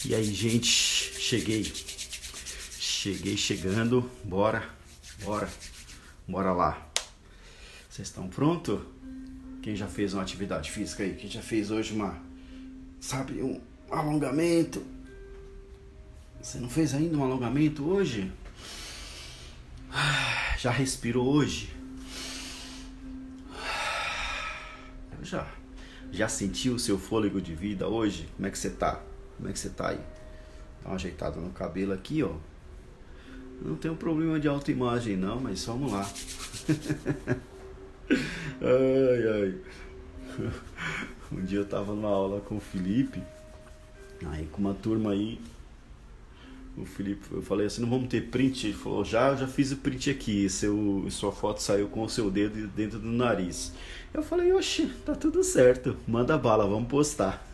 E aí, gente, cheguei chegando, bora lá. Vocês estão prontos? Quem já fez uma atividade física aí? Quem já fez hoje um alongamento? Você não fez ainda um alongamento hoje? Já respirou hoje? Eu já sentiu o seu fôlego de vida hoje? Como é que você tá? Como é que você tá aí? Dá uma ajeitada no cabelo aqui, ó. Não tem um problema de autoimagem não, mas vamos lá. Ai. Um dia eu tava numa aula com o Felipe, aí com uma turma aí, o Felipe, eu falei assim, não vamos ter print? Ele falou, eu já fiz o print aqui, sua foto saiu com o seu dedo dentro do nariz. Eu falei, oxe, tá tudo certo, manda bala, vamos postar.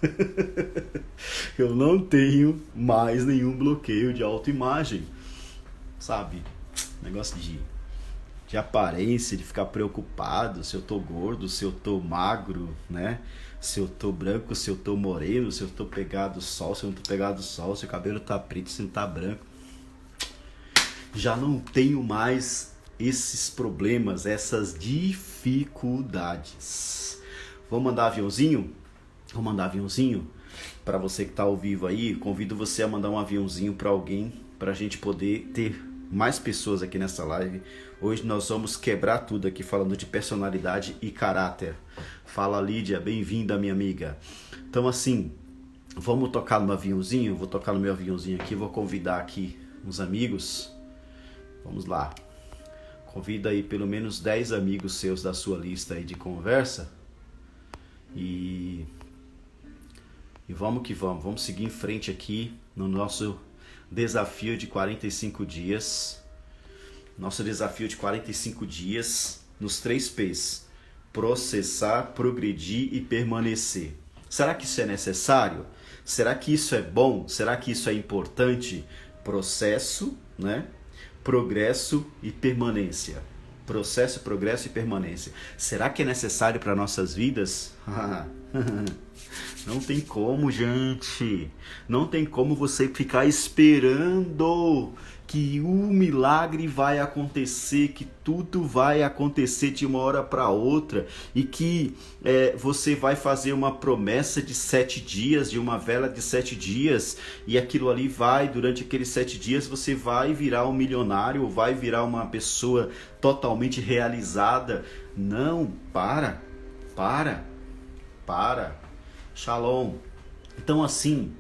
Eu não tenho mais nenhum bloqueio de autoimagem, sabe? Negócio de aparência, de ficar preocupado se eu tô gordo, se eu tô magro, né? Se eu tô branco, se eu tô moreno, se eu tô pegado sol, se eu não tô pegado sol, se o cabelo tá preto, se não tá branco. Já não tenho mais esses problemas, essas dificuldades. Vou mandar aviãozinho? Vou mandar aviãozinho? Para você que tá ao vivo aí, convido você a mandar um aviãozinho para alguém, pra gente poder ter mais pessoas aqui nessa live. Hoje nós vamos quebrar tudo aqui falando de personalidade e caráter. Fala, Lídia, bem-vinda, minha amiga. Então assim, vamos tocar no aviãozinho? Vou tocar no meu aviãozinho aqui, vou convidar aqui uns amigos. Vamos lá. Convida aí pelo menos 10 amigos seus da sua lista aí de conversa. E vamos que vamos seguir em frente aqui no nosso desafio de 45 dias. Nosso desafio de 45 dias nos 3 P's: processar, progredir e permanecer. Será que isso é necessário? Será que isso é bom? Será que isso é importante? Processo, né? Progresso e permanência. Processo, progresso e permanência. Será que é necessário para nossas vidas? Não tem como, gente. Não tem como você ficar esperando que o milagre vai acontecer, que tudo vai acontecer de uma hora para outra e que você vai fazer uma promessa de 7 dias, de uma vela de 7 dias e aquilo ali vai, durante aqueles 7 dias você vai virar um milionário, vai virar uma pessoa totalmente realizada. Não, para. Shalom. Então assim,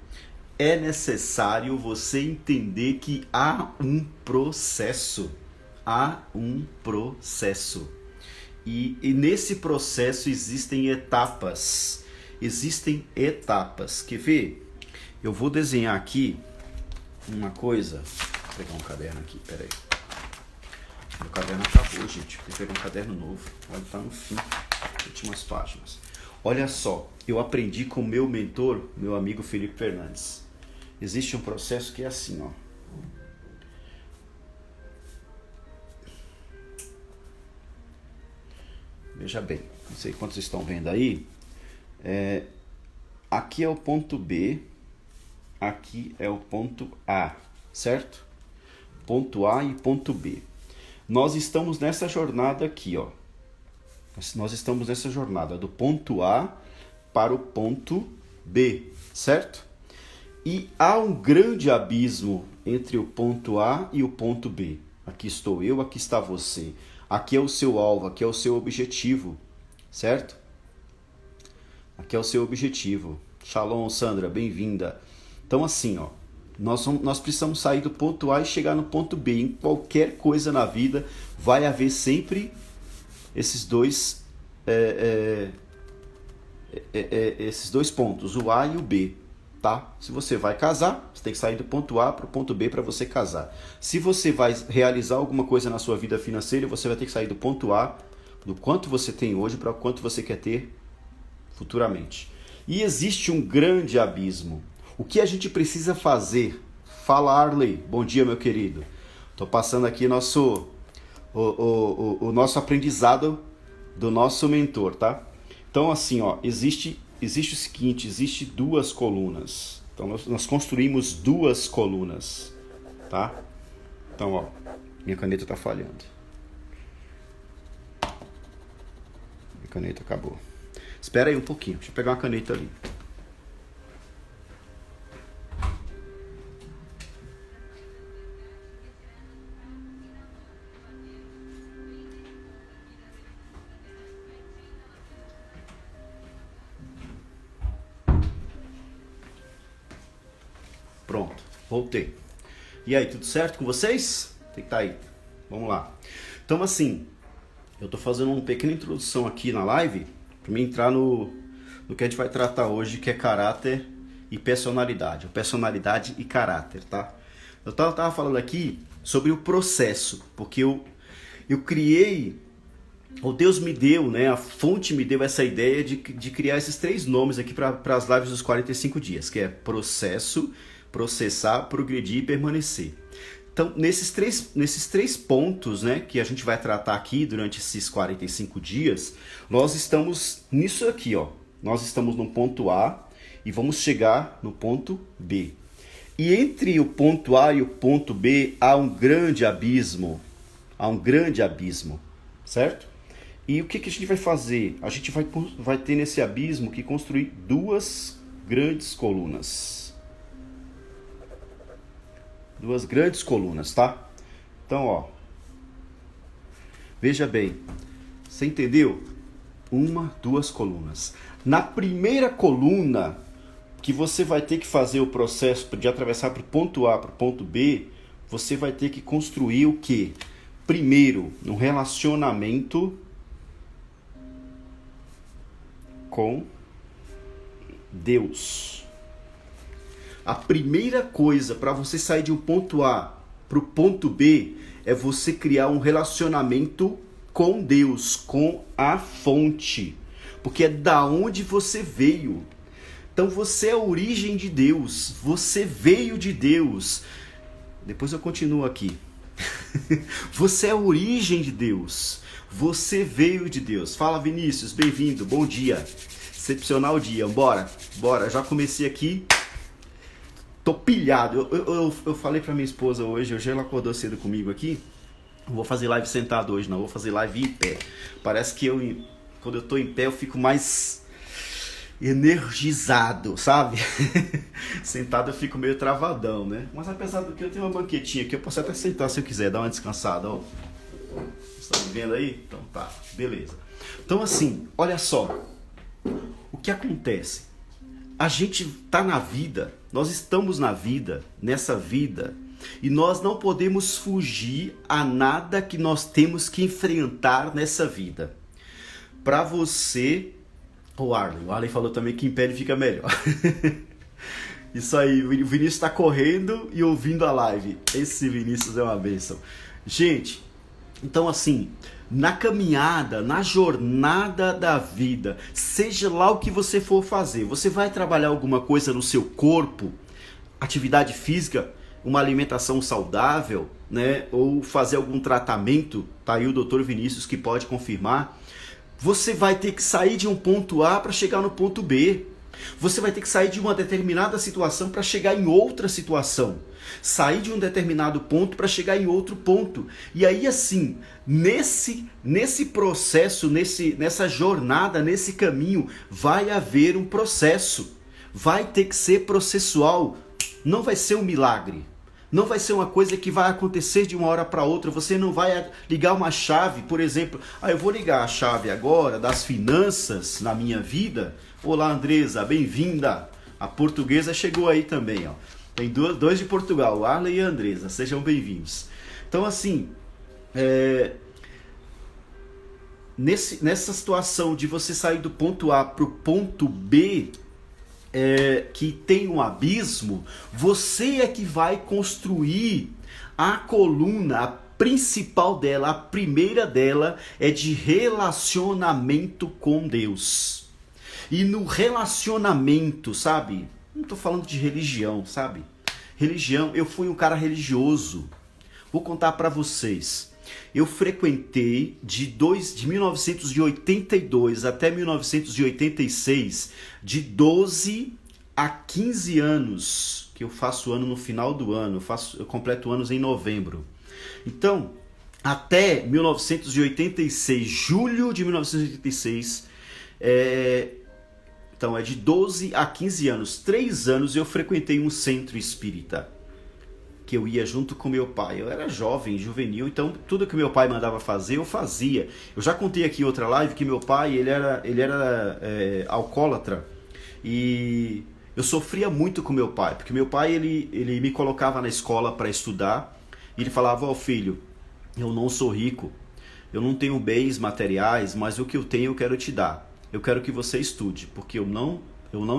é necessário você entender que há um processo. E nesse processo existem etapas. Quer ver? Eu vou desenhar aqui uma coisa. Vou pegar um caderno aqui, peraí. Meu caderno acabou, gente. Vou pegar um caderno novo. Olha, tá no fim. Últimas páginas. Olha só, eu aprendi com meu mentor, meu amigo Felipe Fernandes. Existe um processo que é assim, ó. Veja bem, não sei quantos estão vendo aí. Aqui é o ponto B, aqui é o ponto A, certo? Ponto A e ponto B. Nós estamos nessa jornada aqui, ó. Nós estamos nessa jornada do ponto A para o ponto B, certo? E há um grande abismo entre o ponto A e o ponto B. Aqui estou eu, aqui está você. Aqui é o seu alvo, aqui é o seu objetivo, certo? Aqui é o seu objetivo. Shalom, Sandra, bem-vinda. Então assim, ó, nós precisamos sair do ponto A e chegar no ponto B. Em qualquer coisa na vida vai haver sempre esses dois pontos, o A e o B, tá? Se você vai casar, você tem que sair do ponto A para o ponto B para você casar. Se você vai realizar alguma coisa na sua vida financeira, você vai ter que sair do ponto A, do quanto você tem hoje para o quanto você quer ter futuramente. E existe um grande abismo. O que a gente precisa fazer? Fala, Arley. Bom dia, meu querido. Tô passando aqui o nosso aprendizado do nosso mentor, tá? Então assim, ó, existe o seguinte, existe 2 colunas. Então nós construímos duas colunas, tá? Então, ó, minha caneta está falhando. Minha caneta acabou. Espera aí um pouquinho, deixa eu pegar uma caneta ali. Pronto, voltei. E aí, tudo certo com vocês? Tem que estar aí. Vamos lá. Então, assim, eu tô fazendo uma pequena introdução aqui na live para mim entrar no que a gente vai tratar hoje, que é caráter e personalidade. Personalidade e caráter, tá? Eu tava falando aqui sobre o processo, porque eu criei, ou Deus me deu, né? A fonte me deu essa ideia de criar esses 3 nomes aqui para as lives dos 45 dias, que é processo, processar, progredir e permanecer. Então, nesses três pontos, né, que a gente vai tratar aqui durante esses 45 dias, nós estamos nisso aqui, ó. Nós estamos no ponto A e vamos chegar no ponto B. E entre o ponto A e o ponto B há um grande abismo. Há um grande abismo, certo? E o que a gente vai fazer? A gente vai ter nesse abismo que construir 2 grandes colunas. 2 grandes colunas, tá? Então, ó. Veja bem. Você entendeu? 1, 2 colunas. Na primeira coluna, que você vai ter que fazer o processo de atravessar para o ponto A para o ponto B, você vai ter que construir o quê? Primeiro, um relacionamento com Deus. A primeira coisa para você sair de um ponto A para o ponto B é você criar um relacionamento com Deus, com a fonte. Porque é da onde você veio. Então você é a origem de Deus. Você veio de Deus. Depois eu continuo aqui. Você é a origem de Deus. Você veio de Deus. Fala, Vinícius, bem-vindo, bom dia. Excepcional dia, bora. Já comecei aqui. Tô pilhado. Eu falei pra minha esposa hoje ela acordou cedo comigo aqui. Não vou fazer live sentado hoje, não. Vou fazer live em pé. Parece que quando eu tô em pé, eu fico mais energizado, sabe? Sentado eu fico meio travadão, né? Mas apesar do que eu tenho uma banquetinha aqui, eu posso até sentar se eu quiser, dar uma descansada, ó. Estão me vendo aí? Então tá, beleza. Então assim, olha só. O que acontece? A gente tá na vida, nós estamos na vida, nessa vida, e nós não podemos fugir a nada que nós temos que enfrentar nessa vida. Para você, o Arley falou também que em pé ele fica melhor. Isso aí, o Vinícius está correndo e ouvindo a live. Esse Vinícius é uma bênção. Gente, então assim, na caminhada, na jornada da vida, seja lá o que você for fazer, você vai trabalhar alguma coisa no seu corpo, atividade física, uma alimentação saudável, né? Ou fazer algum tratamento, tá aí o Dr. Vinícius que pode confirmar. Você vai ter que sair de um ponto A para chegar no ponto B. Você vai ter que sair de uma determinada situação para chegar em outra situação. Sair de um determinado ponto para chegar em outro ponto. E aí assim, nesse processo, nessa jornada, nesse caminho, vai haver um processo. Vai ter que ser processual. Não vai ser um milagre. Não vai ser uma coisa que vai acontecer de uma hora para outra. Você não vai ligar uma chave, por exemplo. Eu vou ligar a chave agora das finanças na minha vida. Olá, Andresa, bem-vinda. A portuguesa chegou aí também, ó. Tem dois de Portugal, Arley e a Andresa. Sejam bem-vindos. Então, assim, nessa situação de você sair do ponto A para o ponto B, que tem um abismo, você é que vai construir a coluna, a principal dela, a primeira dela é de relacionamento com Deus. E no relacionamento, sabe? Não tô falando de religião, sabe? Religião, eu fui um cara religioso. Vou contar para vocês. Eu frequentei de 1982 até 1986, de 12 há 15 anos que eu faço ano no final do ano, eu completo anos em novembro. Então, até 1986, julho de 1986, então é de 12 a 15 anos, 3 anos eu frequentei um centro espírita, que eu ia junto com meu pai. Eu era jovem, juvenil, então tudo que meu pai mandava fazer, eu fazia. Eu já contei aqui em outra live que meu pai, ele era alcoólatra, e eu sofria muito com meu pai, porque meu pai, ele me colocava na escola para estudar, e ele falava: ó, filho, eu não sou rico, eu não tenho bens materiais, mas o que eu tenho eu quero te dar. Eu quero que você estude, porque eu não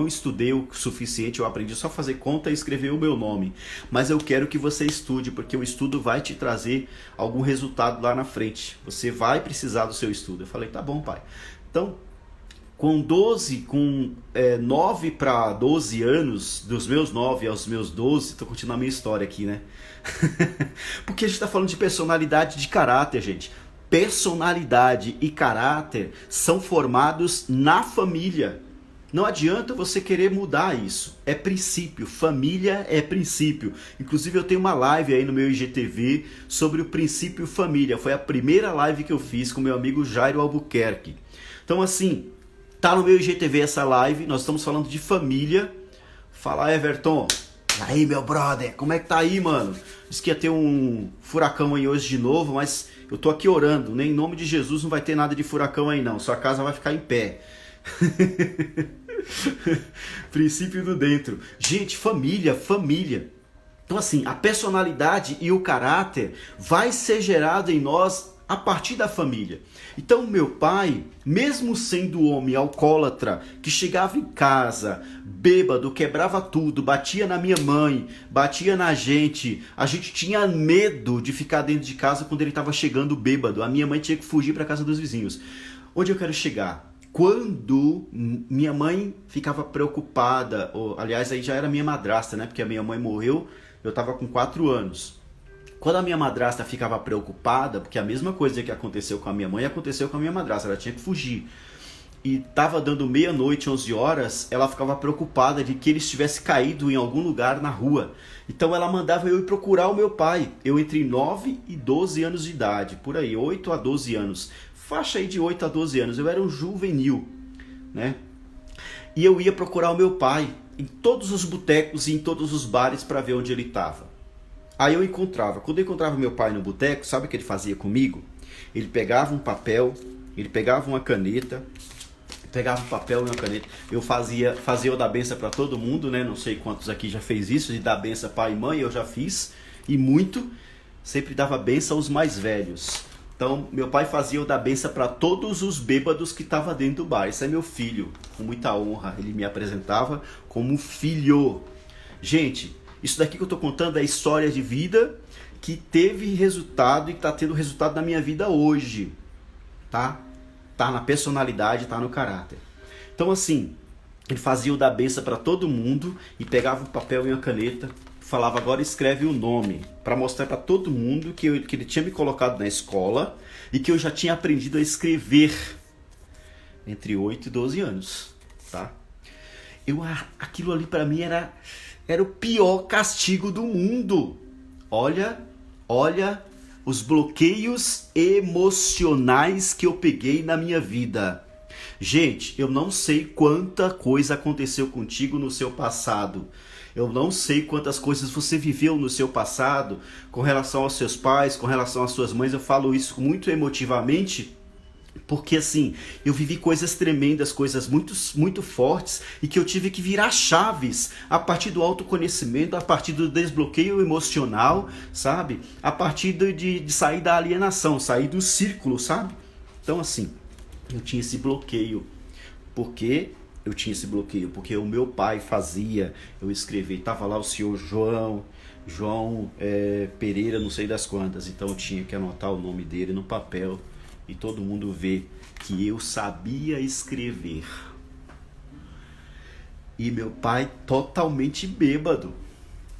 estudei o suficiente, eu aprendi só a fazer conta e escrever o meu nome. Mas eu quero que você estude, porque o estudo vai te trazer algum resultado lá na frente. Você vai precisar do seu estudo. Eu falei: tá bom, pai. Então, com 9 para 12 anos, dos meus 9 aos meus 12, estou continuando a minha história aqui, né? Porque a gente está falando de personalidade, de caráter, gente. Personalidade e caráter são formados na família. Não adianta você querer mudar isso. É princípio. Família é princípio. Inclusive eu tenho uma live aí no meu IGTV sobre o princípio família. Foi a primeira live que eu fiz com meu amigo Jairo Albuquerque. Então assim, tá no meu IGTV essa live. Nós estamos falando de família. Fala, Everton. E aí, meu brother, como é que tá aí, mano? Diz que ia ter um furacão aí hoje de novo, mas eu tô aqui orando. Nem em nome de Jesus não vai ter nada de furacão aí não. Sua casa vai ficar em pé. Princípio do dentro. Gente, família. Então assim, a personalidade e o caráter vai ser gerado em nós a partir da família. Então meu pai, mesmo sendo homem alcoólatra, que chegava em casa bêbado, quebrava tudo, batia na minha mãe, batia na gente, a gente tinha medo de ficar dentro de casa quando ele estava chegando bêbado. A minha mãe tinha que fugir para casa dos vizinhos. Onde eu quero chegar? Quando minha mãe ficava preocupada, aliás, aí já era minha madrasta, né? Porque a minha mãe morreu, eu estava com 4 anos. Quando a minha madrasta ficava preocupada, porque a mesma coisa que aconteceu com a minha mãe aconteceu com a minha madrasta, ela tinha que fugir. E estava dando meia-noite, 11 horas, ela ficava preocupada de que ele estivesse caído em algum lugar na rua. Então ela mandava eu ir procurar o meu pai. Eu entre 9 e 12 anos de idade, por aí, 8 a 12 anos. Faixa aí de 8 a 12 anos, eu era um juvenil, né? E eu ia procurar o meu pai em todos os botecos e em todos os bares para ver onde ele estava. Aí eu encontrava, quando eu encontrava meu pai no boteco, sabe o que ele fazia comigo? Ele pegava um papel, ele pegava uma caneta, eu fazia eu dar benção para todo mundo, né? Não sei quantos aqui já fez isso, de dar benção pai e mãe, eu já fiz, e muito, sempre dava benção aos mais velhos. Então, meu pai fazia eu dar benção para todos os bêbados que estavam dentro do bar. Esse é meu filho, com muita honra. Ele me apresentava como filho. Gente, isso daqui que eu estou contando é história de vida que teve resultado e está tendo resultado na minha vida hoje. Tá? Tá na personalidade, tá no caráter. Então, assim, ele fazia eu dar benção para todo mundo e pegava um papel e uma caneta, falava: agora escreve o nome, para mostrar para todo mundo que ele tinha me colocado na escola e que eu já tinha aprendido a escrever entre 8 e 12 anos, tá? Aquilo ali para mim era o pior castigo do mundo. Olha os bloqueios emocionais que eu peguei na minha vida. Gente, eu não sei quanta coisa aconteceu contigo no seu passado. Eu não sei quantas coisas você viveu no seu passado com relação aos seus pais, com relação às suas mães. Eu falo isso muito emotivamente, porque assim, eu vivi coisas tremendas, coisas muito, muito fortes, e que eu tive que virar chaves a partir do autoconhecimento, a partir do desbloqueio emocional, sabe? A partir de sair da alienação, sair do círculo, sabe? Então assim, eu tinha esse bloqueio. Por quê? Eu tinha esse bloqueio porque o meu pai fazia eu escrever. Tava lá o senhor João Pereira, não sei das quantas. Então eu tinha que anotar o nome dele no papel e todo mundo ver que eu sabia escrever. E meu pai totalmente bêbado.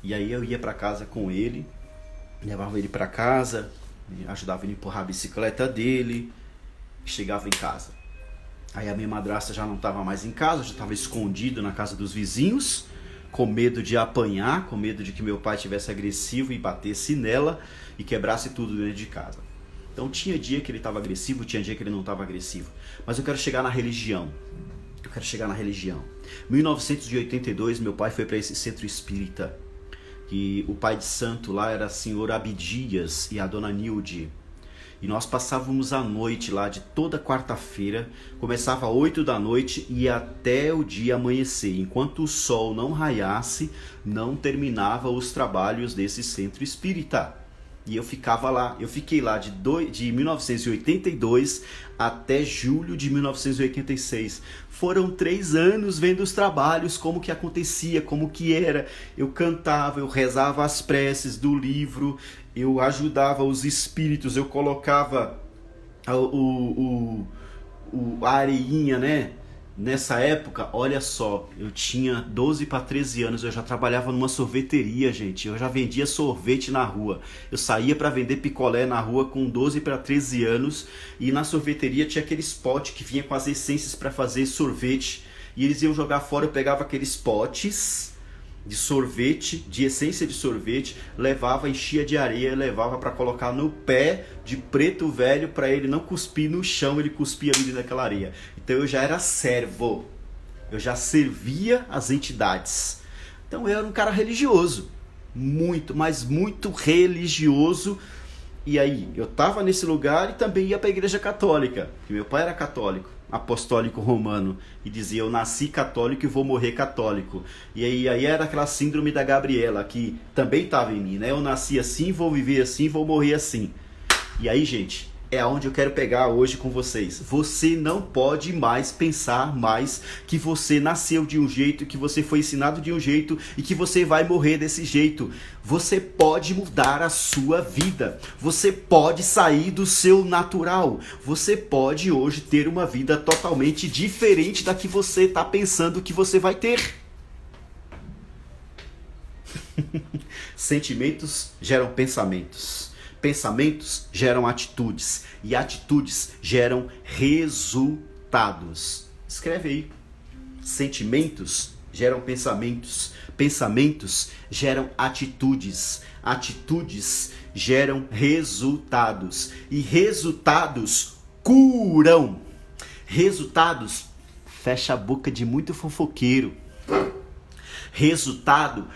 E aí eu ia para casa com ele, levava ele para casa, ajudava ele a empurrar a bicicleta dele, chegava em casa. Aí a minha madrasta já não estava mais em casa, já estava escondido na casa dos vizinhos, com medo de apanhar, com medo de que meu pai tivesse agressivo e batesse nela e quebrasse tudo dentro de casa. Então tinha dia que ele estava agressivo, tinha dia que ele não estava agressivo. Mas eu quero chegar na religião. 1982, meu pai foi para esse centro espírita. E o pai de santo lá era o senhor Abdias e a dona Nilde. E nós passávamos a noite lá de toda quarta-feira, começava às 8 da noite e ia até o dia amanhecer. Enquanto o sol não raiasse, não terminava os trabalhos desse centro espírita. E eu ficava lá, eu fiquei lá de 1982 até julho de 1986. Foram 3 anos vendo os trabalhos, como que acontecia, como que era. Eu cantava, eu rezava as preces do livro, eu ajudava os espíritos, eu colocava a areinha, né? Nessa época, olha só, eu tinha 12 para 13 anos, eu já trabalhava numa sorveteria, gente. Eu já vendia sorvete na rua. Eu saía para vender picolé na rua com 12 para 13 anos e na sorveteria tinha aqueles potes que vinha com as essências para fazer sorvete e eles iam jogar fora. Eu pegava aqueles potes de sorvete, de essência de sorvete, levava, enchia de areia, levava para colocar no pé de preto velho para ele não cuspir no chão, ele cuspia ali naquela areia. Então eu já era servo, eu já servia as entidades. Então eu era um cara religioso, muito, mas muito religioso. E aí eu estava nesse lugar e também ia para a igreja católica, que meu pai era católico, apostólico romano, e dizia: eu nasci católico e vou morrer católico. E aí era aquela síndrome da Gabriela, que também estava em mim, né? Eu nasci assim, vou viver assim, vou morrer assim. E aí, gente, é aonde eu quero pegar hoje com vocês. Você não pode mais pensar mais que você nasceu de um jeito, que você foi ensinado de um jeito e que você vai morrer desse jeito. Você pode mudar a sua vida. Você pode sair do seu natural. Você pode hoje ter uma vida totalmente diferente da que você está pensando que você vai ter. Sentimentos geram pensamentos. Pensamentos geram atitudes e atitudes geram resultados. Escreve aí. Sentimentos geram pensamentos. Pensamentos geram atitudes. Atitudes geram resultados. E resultados curam. Resultados fecha a boca de muito fofoqueiro. Resultado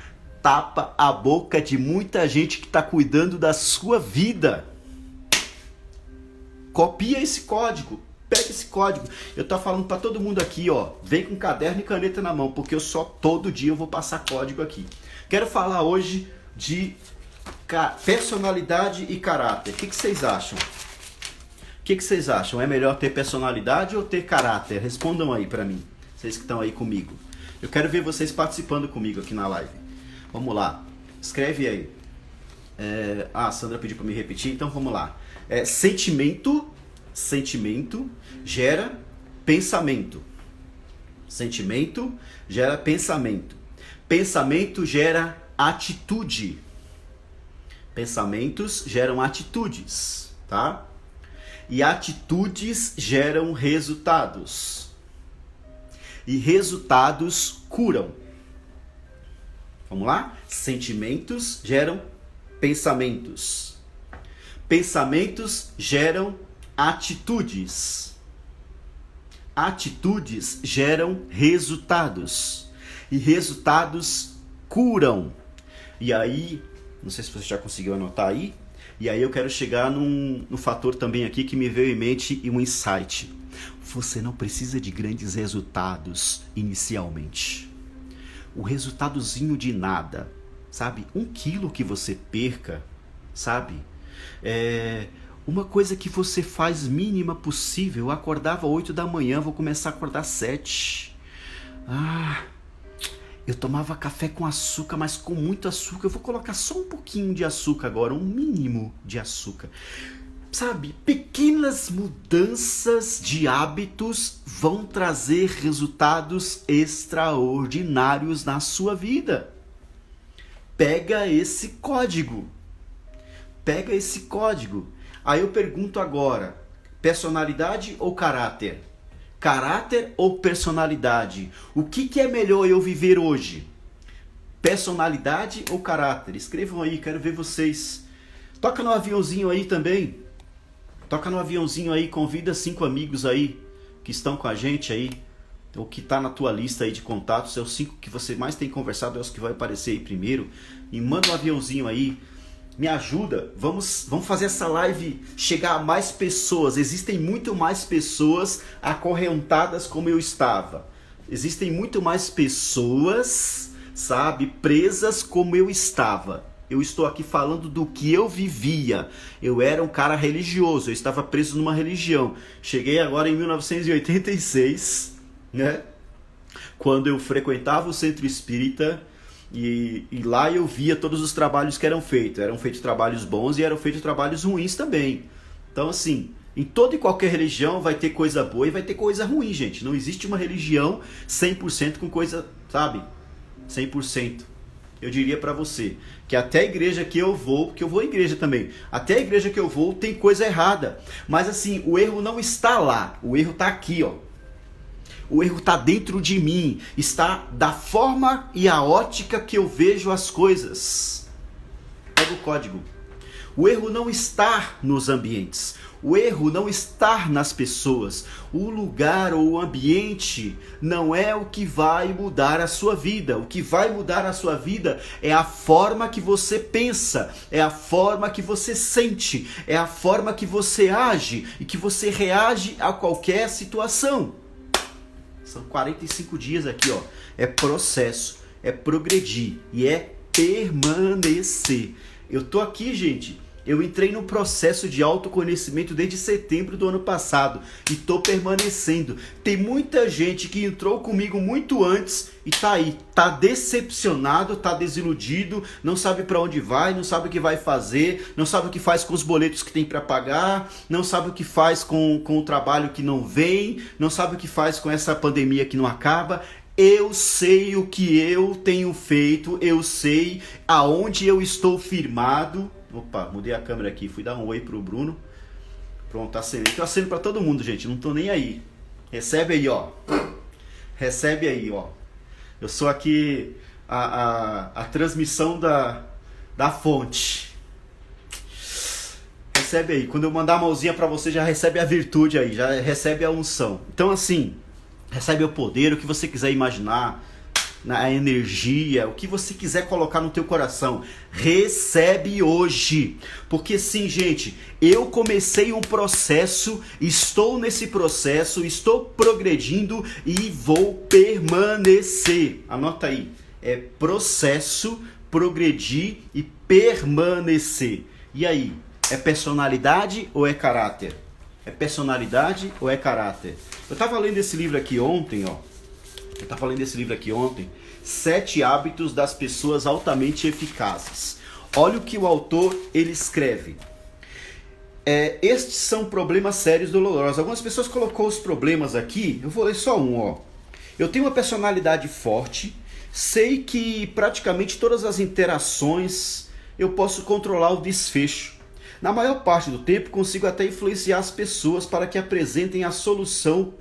tapa a boca de muita gente que está cuidando da sua vida. Copia esse código. Pega esse código. Eu tô falando para todo mundo aqui, ó. Vem com caderno e caneta na mão, porque eu só todo dia eu vou passar código aqui. Quero falar hoje de personalidade e caráter. O que vocês acham? O que vocês acham? É melhor ter personalidade ou ter caráter? Respondam aí para mim. Vocês que estão aí comigo. Eu quero ver vocês participando comigo aqui na live. Vamos lá, escreve aí. A Sandra pediu para me repetir, então vamos lá. Sentimento gera pensamento. Sentimento gera pensamento. Pensamento gera atitude. Pensamentos geram atitudes, tá? E atitudes geram resultados. E resultados curam. Vamos lá? Sentimentos geram pensamentos. Pensamentos geram atitudes. Atitudes geram resultados. E resultados curam. E aí, não sei se você já conseguiu anotar aí. E aí eu quero chegar num fator também aqui que me veio em mente e um insight. Você não precisa de grandes resultados inicialmente. O resultadozinho de nada, sabe? 1 quilo que você perca, sabe? Uma coisa que você faz mínima possível. Eu acordava 8 da manhã, vou começar a acordar 7. Eu tomava café com açúcar, mas com muito açúcar. Eu vou colocar só um pouquinho de açúcar agora, um mínimo de açúcar. Sabe, pequenas mudanças de hábitos vão trazer resultados extraordinários na sua vida. Pega esse código. Pega esse código. Aí eu pergunto agora, personalidade ou caráter? Caráter ou personalidade? O que é melhor eu viver hoje? Personalidade ou caráter? Escrevam aí, quero ver vocês. Toca no aviãozinho aí também. Toca no aviãozinho aí, convida 5 amigos aí que estão com a gente aí, ou que tá na tua lista aí de contatos, é os 5 que você mais tem conversado, é os que vai aparecer aí primeiro. E manda um aviãozinho aí. Me ajuda, vamos fazer essa live chegar a mais pessoas. Existem muito mais pessoas acorrentadas como eu estava. Existem muito mais pessoas, sabe, presas como eu estava. Eu estou aqui falando do que eu vivia. Eu era um cara religioso, eu estava preso numa religião. Cheguei agora em 1986, né? Quando eu frequentava o centro espírita. E lá eu via todos os trabalhos que eram feitos. Eram feitos trabalhos bons e eram feitos trabalhos ruins também. Então assim, em toda e qualquer religião vai ter coisa boa e vai ter coisa ruim, gente. Não existe uma religião 100% com coisa, sabe? 100%. Eu diria pra você que até a igreja que eu vou, porque eu vou à igreja também, até a igreja que eu vou tem coisa errada. Mas assim, o erro não está lá. O erro está aqui, ó. O erro está dentro de mim, está da forma e a ótica que eu vejo as coisas. Pega o código. O erro não está nos ambientes, o erro não está nas pessoas. O lugar ou o ambiente não é o que vai mudar a sua vida. O que vai mudar a sua vida é a forma que você pensa, é a forma que você sente, é a forma que você age e que você reage a qualquer situação. São 45 dias aqui, ó. É processo, é progredir e é permanecer. Eu tô aqui, gente. Eu entrei no processo de autoconhecimento desde setembro do ano passado e tô permanecendo. Tem muita gente que entrou comigo muito antes e tá aí, tá decepcionado, tá desiludido, não sabe para onde vai, não sabe o que vai fazer, não sabe o que faz com os boletos que tem para pagar, não sabe o que faz com o trabalho que não vem, não sabe o que faz com essa pandemia que não acaba. Eu sei o que eu tenho feito, eu sei aonde eu estou firmado. Opa, mudei a câmera aqui, fui dar um oi pro Bruno. Pronto, acenei. Tô acenando pra todo mundo, gente, não tô nem aí. Recebe aí, ó. Recebe aí, ó. Eu sou aqui a transmissão da fonte. Recebe aí. Quando eu mandar a mãozinha pra você, já recebe a virtude aí, já recebe a unção. Então assim, recebe o poder, o que você quiser imaginar, a energia, o que você quiser colocar no teu coração, recebe hoje. Porque sim, gente, eu comecei um processo, estou nesse processo, estou progredindo e vou permanecer. Anota aí, é processo, progredir e permanecer. E aí, é personalidade ou é caráter? É personalidade ou é caráter? Eu estava lendo esse livro aqui ontem, ó. 7 hábitos das pessoas altamente eficazes. Olha o que o autor ele escreve. Estes são problemas sérios e dolorosos. Algumas pessoas colocou os problemas aqui. Eu vou ler só um, ó. Eu tenho uma personalidade forte. Sei que praticamente todas as interações eu posso controlar o desfecho. Na maior parte do tempo consigo até influenciar as pessoas para que apresentem a solução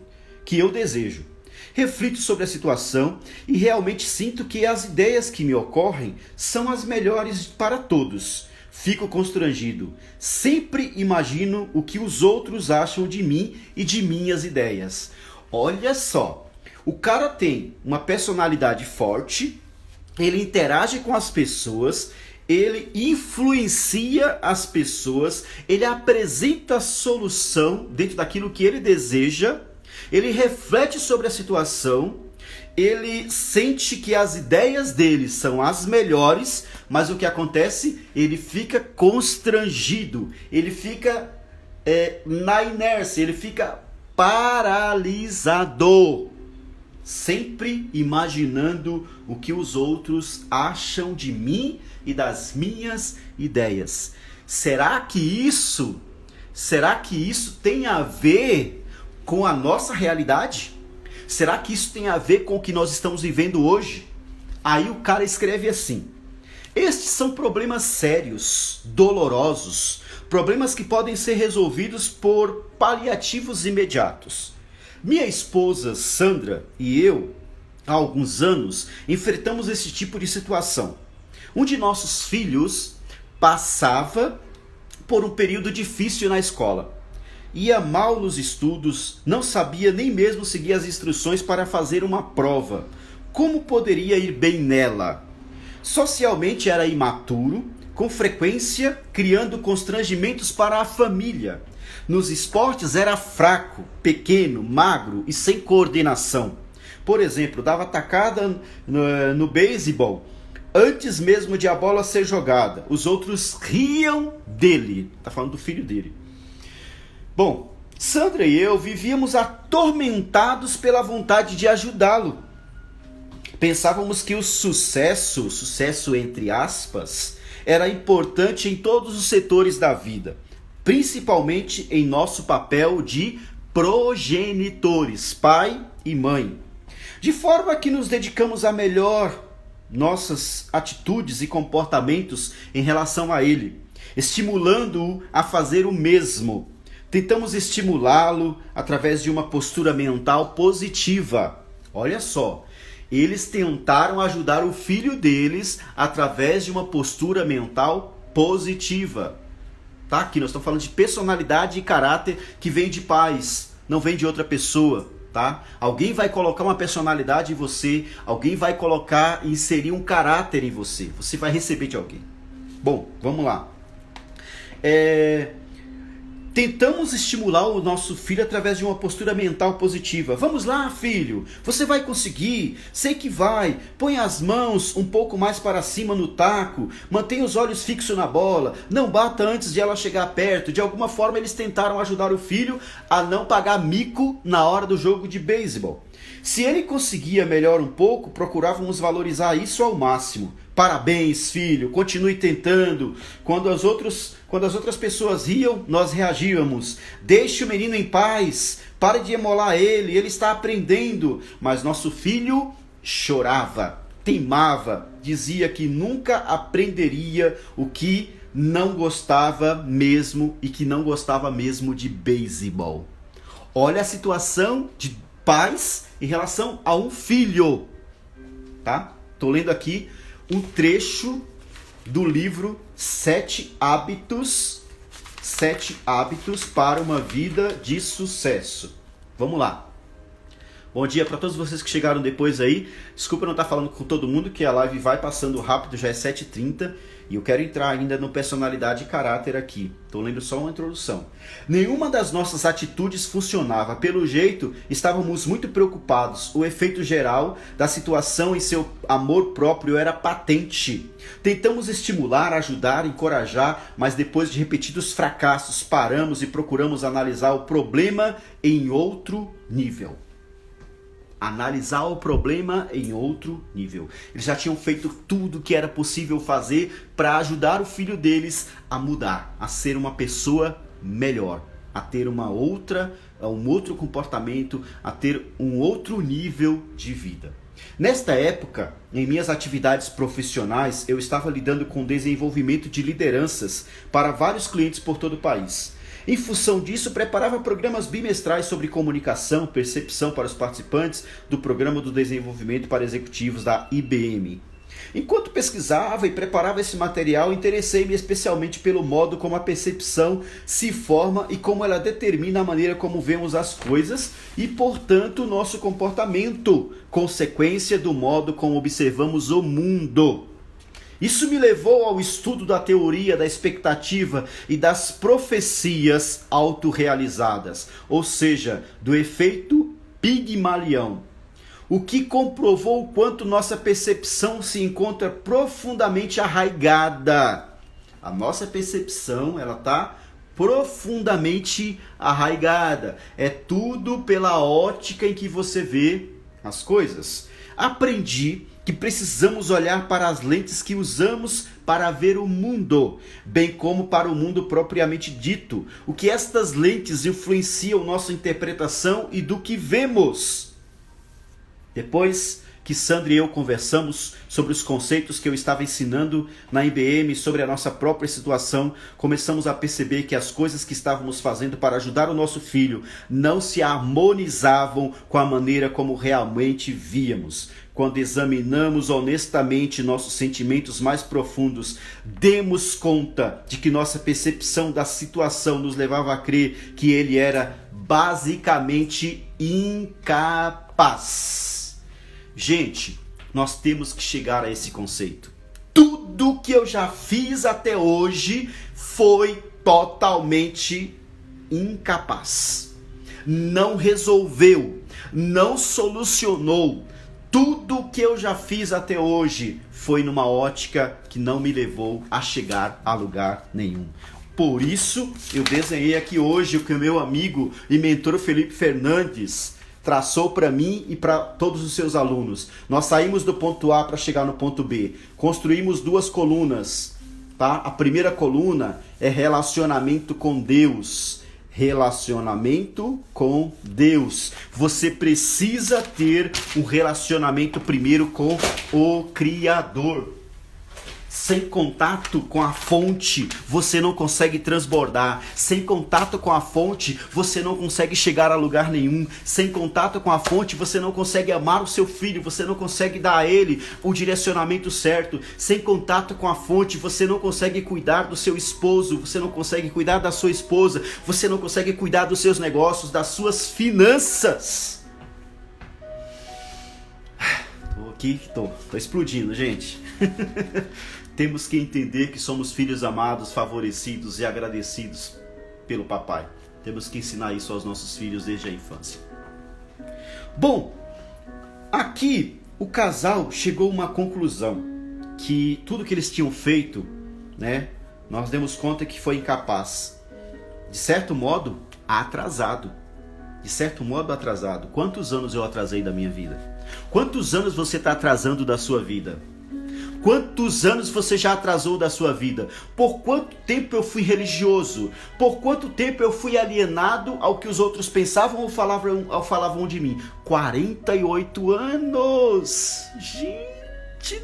que eu desejo. Reflito sobre a situação e realmente sinto que as ideias que me ocorrem são as melhores para todos. Fico constrangido. Sempre imagino o que os outros acham de mim e de minhas ideias. Olha só, o cara tem uma personalidade forte, ele interage com as pessoas, ele influencia as pessoas, ele apresenta a solução dentro daquilo que ele deseja. Ele reflete sobre a situação, ele sente que as ideias dele são as melhores, mas o que acontece? Ele fica constrangido, ele fica na inércia, ele fica paralisado, sempre imaginando o que os outros acham de mim e das minhas ideias. Será que isso tem a ver com a nossa realidade? Será que isso tem a ver com o que nós estamos vivendo hoje? Aí o cara escreve assim: estes são problemas sérios, dolorosos, problemas que podem ser resolvidos por paliativos imediatos. Minha esposa Sandra e eu, há alguns anos, enfrentamos esse tipo de situação. Um de nossos filhos passava por um período difícil na escola. Ia mal nos estudos, não sabia nem mesmo seguir as instruções para fazer uma prova. Como poderia ir bem nela? Socialmente era imaturo, com frequência criando constrangimentos para a família. Nos esportes era fraco, pequeno, magro e sem coordenação. Por exemplo, dava tacada no beisebol antes mesmo de a bola ser jogada. Os outros riam dele. Está falando do filho dele. Bom, Sandra e eu vivíamos atormentados pela vontade de ajudá-lo. Pensávamos que o sucesso entre aspas, era importante em todos os setores da vida, principalmente em nosso papel de progenitores, pai e mãe. De forma que nos dedicamos a melhor nossas atitudes e comportamentos em relação a ele, estimulando-o a fazer o mesmo. Tentamos estimulá-lo através de uma postura mental positiva. Olha só, eles tentaram ajudar o filho deles através de uma postura mental positiva. Tá? Aqui nós estamos falando de personalidade e caráter que vem de pais, não vem de outra pessoa. Tá? Alguém vai colocar uma personalidade em você, alguém vai inserir um caráter em você. Você vai receber de alguém. Bom, vamos lá. Tentamos estimular o nosso filho através de uma postura mental positiva. Vamos lá, filho, você vai conseguir, sei que vai. Põe as mãos um pouco mais para cima no taco, mantenha os olhos fixos na bola, não bata antes de ela chegar perto. De alguma forma eles tentaram ajudar o filho a não pagar mico na hora do jogo de beisebol. Se ele conseguia melhor um pouco, procurávamos valorizar isso ao máximo. Parabéns, filho, continue tentando. Quando as outras pessoas riam, nós reagíamos. Deixe o menino em paz, pare de emolar ele está aprendendo. Mas nosso filho chorava, teimava, dizia que nunca aprenderia o que não gostava mesmo e que não gostava mesmo de beisebol. Olha a situação de pais em relação a um filho. Tá? Tô lendo aqui um trecho do livro 7 hábitos para uma vida de sucesso. Vamos lá. Bom dia para todos vocês que chegaram depois aí. Desculpa não estar falando com todo mundo, que a live vai passando rápido, já é 7h30 e eu quero entrar ainda no personalidade e caráter aqui. Estou lendo só uma introdução. Nenhuma das nossas atitudes funcionava. Pelo jeito, estávamos muito preocupados. O efeito geral da situação em seu amor próprio era patente. Tentamos estimular, ajudar, encorajar, mas depois de repetidos fracassos, paramos e procuramos analisar o problema em outro nível. Analisar o problema em outro nível. Eles já tinham feito tudo que era possível fazer para ajudar o filho deles a mudar, a ser uma pessoa melhor, a ter um outro comportamento, a ter um outro nível de vida. Nesta época, em minhas atividades profissionais, eu estava lidando com o desenvolvimento de lideranças para vários clientes por todo o país. Em função disso, preparava programas bimestrais sobre comunicação, percepção para os participantes do Programa do Desenvolvimento para Executivos da IBM. Enquanto pesquisava e preparava esse material, interessei-me especialmente pelo modo como a percepção se forma e como ela determina a maneira como vemos as coisas e, portanto, o nosso comportamento, consequência do modo como observamos o mundo. Isso me levou ao estudo da teoria da expectativa e das profecias autorrealizadas, ou seja, do efeito Pigmalião, o que comprovou o quanto nossa percepção se encontra profundamente arraigada. A nossa percepção, ela está profundamente arraigada. É tudo pela ótica em que você vê as coisas. Aprendi que precisamos olhar para as lentes que usamos para ver o mundo, bem como para o mundo propriamente dito. O que estas lentes influenciam nossa interpretação e do que vemos. Depois que Sandra e eu conversamos sobre os conceitos que eu estava ensinando na IBM, sobre a nossa própria situação, começamos a perceber que as coisas que estávamos fazendo para ajudar o nosso filho não se harmonizavam com a maneira como realmente víamos. Quando examinamos honestamente nossos sentimentos mais profundos, demos conta de que nossa percepção da situação nos levava a crer que ele era basicamente incapaz. Gente, nós temos que chegar a esse conceito. Tudo que eu já fiz até hoje foi totalmente incapaz. Não resolveu, não solucionou. Tudo que eu já fiz até hoje foi numa ótica que não me levou a chegar a lugar nenhum. Por isso, eu desenhei aqui hoje o que o meu amigo e mentor Felipe Fernandes traçou para mim e para todos os seus alunos. Nós saímos do ponto A para chegar no ponto B. Construímos duas colunas, tá? A primeira coluna é relacionamento com Deus. Relacionamento com Deus. Você precisa ter um relacionamento primeiro com o Criador. Sem contato com a fonte, você não consegue transbordar. Sem contato com a fonte, você não consegue chegar a lugar nenhum. Sem contato com a fonte, você não consegue amar o seu filho. Você não consegue dar a ele o direcionamento certo. Sem contato com a fonte, você não consegue cuidar do seu esposo. Você não consegue cuidar da sua esposa. Você não consegue cuidar dos seus negócios, das suas finanças. Tô explodindo, gente. Temos que entender que somos filhos amados, favorecidos e agradecidos pelo papai. Temos que ensinar isso aos nossos filhos desde a infância. Bom, aqui o casal chegou a uma conclusão, que tudo que eles tinham feito, né, nós demos conta que foi incapaz. De certo modo, atrasado. Quantos anos eu atrasei da minha vida? Quantos anos você está atrasando da sua vida? Quantos anos você já atrasou da sua vida? Por quanto tempo eu fui religioso? Por quanto tempo eu fui alienado ao que os outros pensavam ou falavam de mim? 48 anos! Gente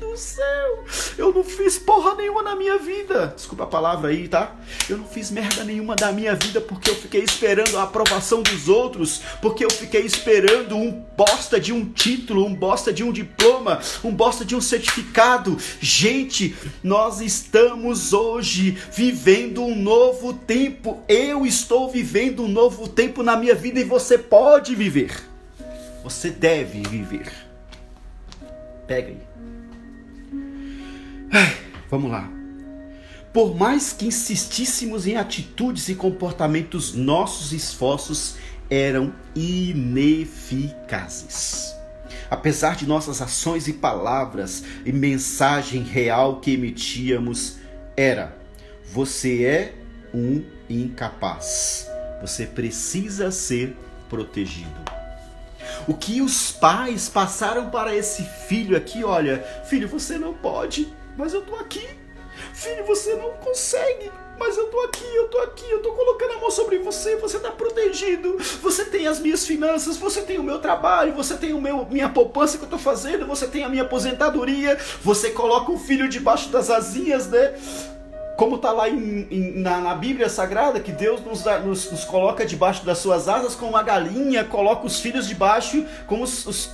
do céu! Eu não fiz porra nenhuma na minha vida. Desculpa a palavra aí, tá? Eu não fiz merda nenhuma da minha vida porque eu fiquei esperando a aprovação dos outros, porque eu fiquei esperando um bosta de um título, um bosta de um diploma, um bosta de um certificado. Gente, nós estamos hoje vivendo um novo tempo. Eu estou vivendo um novo tempo na minha vida e você pode viver. Você deve viver. Pega aí. Vamos lá. Por mais que insistíssemos em atitudes e comportamentos, nossos esforços eram ineficazes. Apesar de nossas ações e palavras e mensagem real que emitíamos era: você é um incapaz. Você precisa ser protegido. O que os pais passaram para esse filho aqui, olha, filho, você não pode, mas eu tô aqui. Filho, você não consegue, mas eu tô aqui, eu tô colocando a mão sobre você, você tá protegido, você tem as minhas finanças, você tem o meu trabalho, você tem minha poupança que eu tô fazendo, você tem a minha aposentadoria, você coloca o filho debaixo das asinhas, né? Como está lá na Bíblia Sagrada, que Deus nos coloca debaixo das suas asas como uma galinha, coloca os filhos debaixo,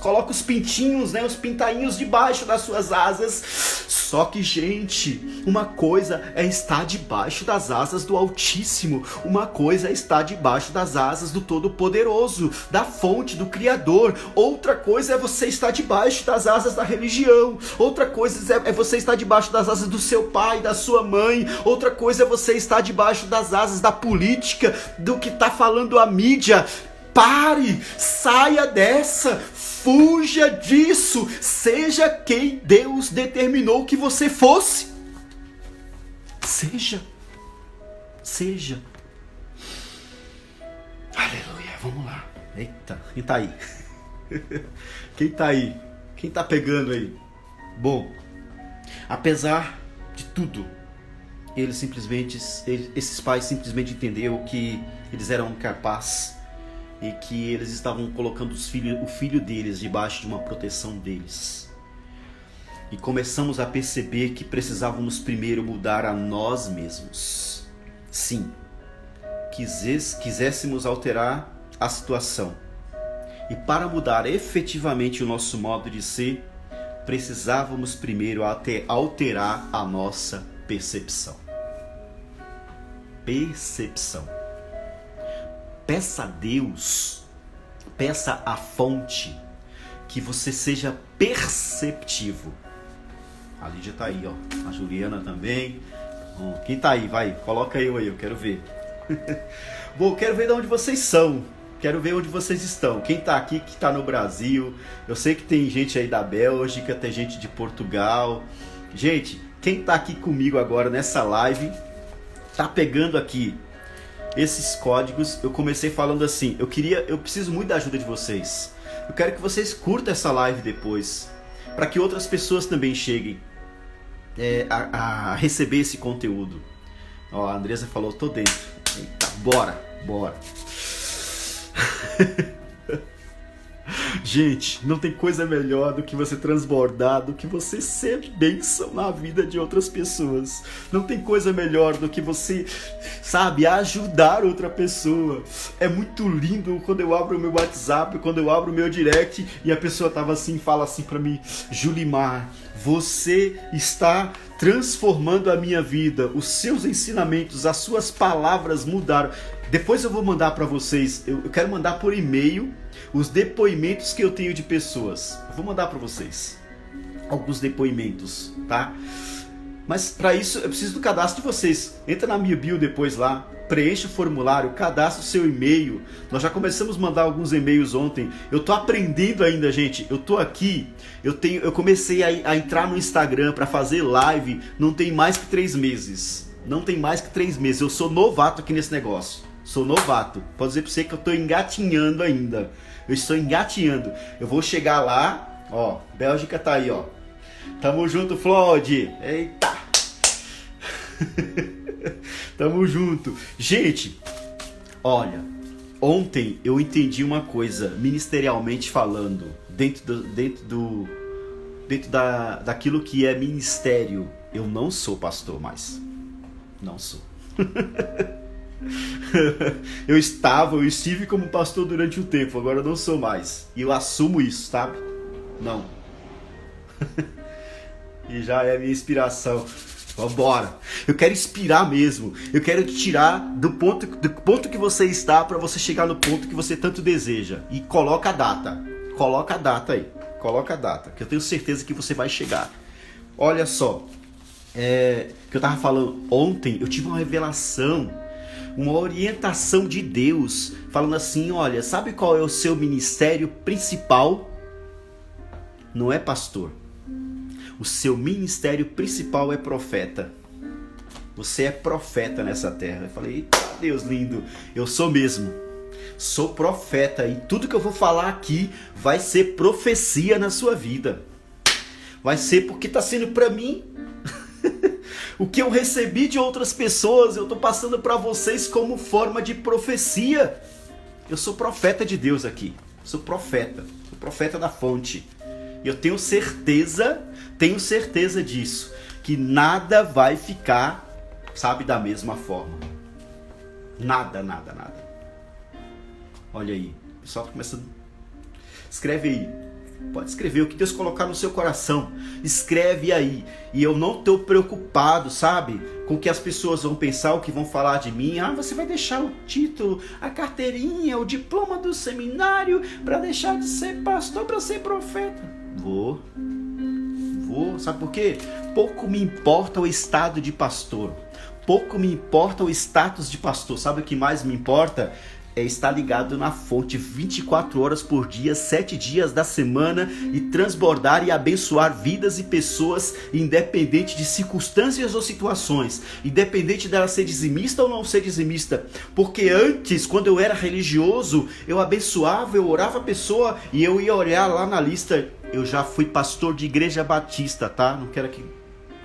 coloca os pintinhos, né, os pintainhos debaixo das suas asas. Só que, gente, uma coisa é estar debaixo das asas do Altíssimo, uma coisa é estar debaixo das asas do Todo-Poderoso, da fonte, do Criador. Outra coisa é você estar debaixo das asas da religião. Outra coisa é você estar debaixo das asas do seu pai, da sua mãe. Outra coisa é você estar debaixo das asas da política, do que está falando a mídia. Pare, saia dessa, fuja disso, seja quem Deus determinou que você fosse. Seja. Aleluia, vamos lá. Eita, quem tá aí? Quem tá aí? Quem tá pegando aí? Bom, apesar de tudo, esses pais simplesmente entenderam que eles eram incapazes. e que eles estavam colocando o filho deles debaixo de uma proteção deles. E começamos a perceber que precisávamos primeiro mudar a nós mesmos. Sim, quiséssemos alterar a situação. E para mudar efetivamente o nosso modo de ser, precisávamos primeiro alterar a nossa percepção. Percepção. Peça a Deus, peça à fonte, que você seja perceptivo. A Lídia está aí, ó. A Juliana também. Quem está aí? Vai, coloca eu aí, eu quero ver. Bom, eu quero ver de onde vocês são. Quero ver onde vocês estão. Quem está aqui, que está no Brasil. Eu sei que tem gente aí da Bélgica, tem gente de Portugal. Gente, quem está aqui comigo agora nessa live, tá pegando aqui esses códigos. Eu comecei falando assim, eu preciso muito da ajuda de vocês. Eu quero que vocês curtam essa live depois, para que outras pessoas também cheguem a receber esse conteúdo. Ó, a Andressa falou, tô dentro. Eita, bora. Gente, não tem coisa melhor do que você transbordar, do que você ser bênção na vida de outras pessoas. Não tem coisa melhor do que você, sabe, ajudar outra pessoa. É muito lindo quando eu abro o meu WhatsApp, quando eu abro o meu direct e a pessoa fala assim pra mim, Julimar, você está transformando a minha vida, os seus ensinamentos, as suas palavras mudaram. Depois eu vou mandar para vocês, eu quero mandar por e-mail os depoimentos que eu tenho de pessoas. Eu vou mandar para vocês alguns depoimentos, tá? Mas para isso eu preciso do cadastro de vocês. Entra na minha bio depois lá, preencha o formulário, cadastra o seu e-mail. Nós já começamos a mandar alguns e-mails ontem. Eu tô aprendendo ainda, gente. Eu tô aqui, eu comecei a entrar no Instagram para fazer live, não tem mais que 3 meses. Não tem mais que 3 meses. Eu sou novato aqui nesse negócio. Sou novato. Pode dizer pra você que eu tô engatinhando ainda. Eu estou engatinhando. Eu vou chegar lá, ó. Bélgica tá aí, ó. Tamo junto, Floyd. Eita. Tamo junto. Gente, olha. Ontem eu entendi uma coisa, ministerialmente falando. Dentro daquilo que é ministério. Eu não sou pastor mais. Não sou. Eu estive como pastor durante um tempo, agora eu não sou mais. E eu assumo isso, sabe? Não. E já é a minha inspiração. Vambora. Eu quero inspirar mesmo. Eu quero te tirar do ponto que você está para você chegar no ponto que você tanto deseja. E coloca a data. Coloca a data aí. Coloca a data, que eu tenho certeza que você vai chegar. Olha só. Que eu tava falando ontem, eu tive uma revelação, uma orientação de Deus, falando assim, olha, sabe qual é o seu ministério principal? Não é pastor. O seu ministério principal é profeta. Você é profeta nessa terra. Eu falei, eita Deus lindo, eu sou mesmo. Sou profeta e tudo que eu vou falar aqui vai ser profecia na sua vida. Vai ser porque tá sendo para mim. O que eu recebi de outras pessoas, eu estou passando para vocês como forma de profecia. Eu sou profeta de Deus aqui. Sou profeta da fonte. E eu tenho certeza disso, que nada vai ficar, sabe, da mesma forma. Nada. Olha aí, o pessoal está começando. Escreve aí. Pode escrever o que Deus colocar no seu coração. Escreve aí. E eu não estou preocupado, sabe? Com o que as pessoas vão pensar, o que vão falar de mim. Ah, você vai deixar o título, a carteirinha, o diploma do seminário para deixar de ser pastor, para ser profeta. Vou. Sabe por quê? Pouco me importa o estado de pastor. Pouco me importa o status de pastor. Sabe o que mais me importa? É estar ligado na fonte 24 horas por dia, 7 dias da semana e transbordar e abençoar vidas e pessoas, independente de circunstâncias ou situações, independente dela ser dizimista ou não ser dizimista. Porque antes, quando eu era religioso, eu abençoava, eu orava a pessoa e eu ia olhar lá na lista. Eu já fui pastor de igreja batista, tá? Não quero que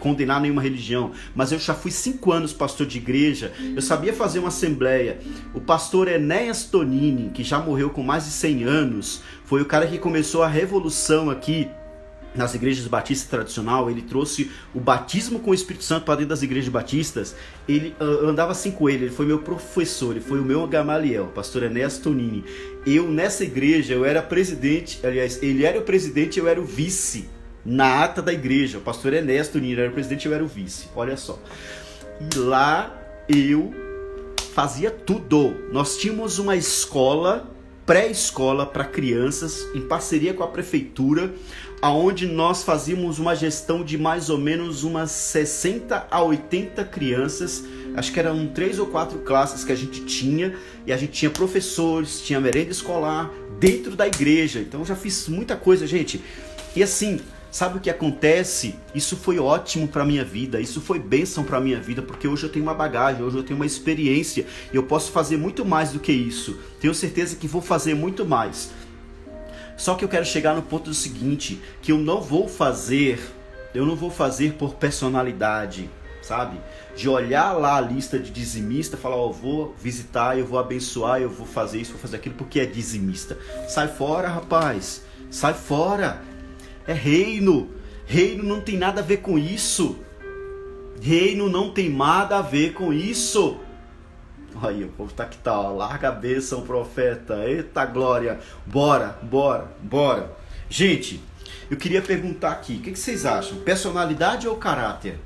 condenar nenhuma religião, mas eu já fui 5 anos pastor de igreja, eu sabia fazer uma assembleia. O pastor Enéas Tonini, que já morreu com mais de 100 anos, foi o cara que começou a revolução aqui nas igrejas batistas tradicional. Ele trouxe o batismo com o Espírito Santo para dentro das igrejas batistas. Eu andava assim com ele foi meu professor, ele foi o meu Gamaliel, pastor Enéas Tonini. Eu, nessa igreja, eu era presidente, aliás, ele era o presidente e eu era o vice. Na ata da igreja, o pastor Enéas Tonini era o presidente e eu era o vice, olha só. E lá eu fazia tudo. Nós tínhamos uma escola, pré-escola para crianças, em parceria com a prefeitura, aonde nós fazíamos uma gestão de mais ou menos umas 60 a 80 crianças. Acho que eram 3 ou 4 classes que a gente tinha, e a gente tinha professores, tinha merenda escolar dentro da igreja. Então eu já fiz muita coisa, gente. E assim, sabe o que acontece? Isso foi ótimo para minha vida, isso foi bênção para minha vida, porque hoje eu tenho uma bagagem, hoje eu tenho uma experiência e eu posso fazer muito mais do que isso. Tenho certeza que vou fazer muito mais. Só que eu quero chegar no ponto do seguinte, que eu não vou fazer por personalidade, sabe? De olhar lá a lista de dizimista e falar, eu vou visitar, eu vou abençoar, eu vou fazer isso, vou fazer aquilo, porque é dizimista. Sai fora, rapaz, sai fora. É reino. Reino não tem nada a ver com isso. Reino não tem nada a ver com isso. Aí, o povo tá que tal, larga a bênção, profeta. Eita glória. Bora. Gente, eu queria perguntar aqui, o que vocês acham? Personalidade ou caráter?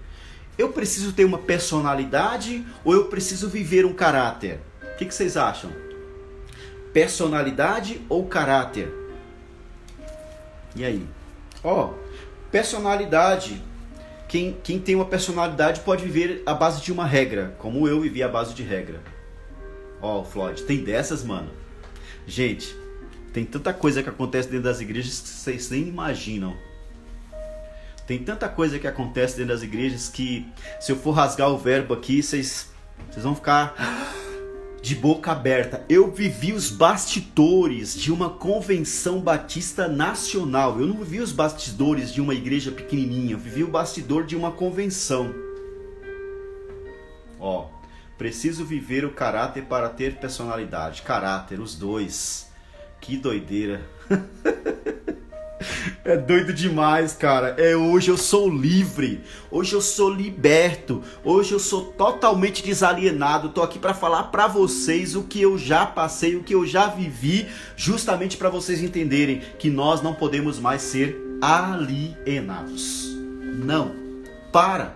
Eu preciso ter uma personalidade ou eu preciso viver um caráter? O que vocês acham? Personalidade ou caráter? E aí? Personalidade. Quem tem uma personalidade pode viver à base de uma regra, como eu vivi à base de regra. Floyd, tem dessas, mano. Gente, tem tanta coisa que acontece dentro das igrejas que vocês nem imaginam. Tem tanta coisa que acontece dentro das igrejas que, se eu for rasgar o verbo aqui, vocês vão ficar de boca aberta. Eu vivi os bastidores de uma convenção batista nacional. Eu não vivi os bastidores de uma igreja pequenininha. Eu vivi o bastidor de uma convenção. Preciso viver o caráter para ter personalidade. Caráter, os dois. Que doideira. É doido demais, cara. Hoje eu sou livre. Hoje eu sou liberto. Hoje eu sou totalmente desalienado. Tô aqui para falar para vocês o que eu já passei, o que eu já vivi, justamente para vocês entenderem que nós não podemos mais ser alienados. Não. Para.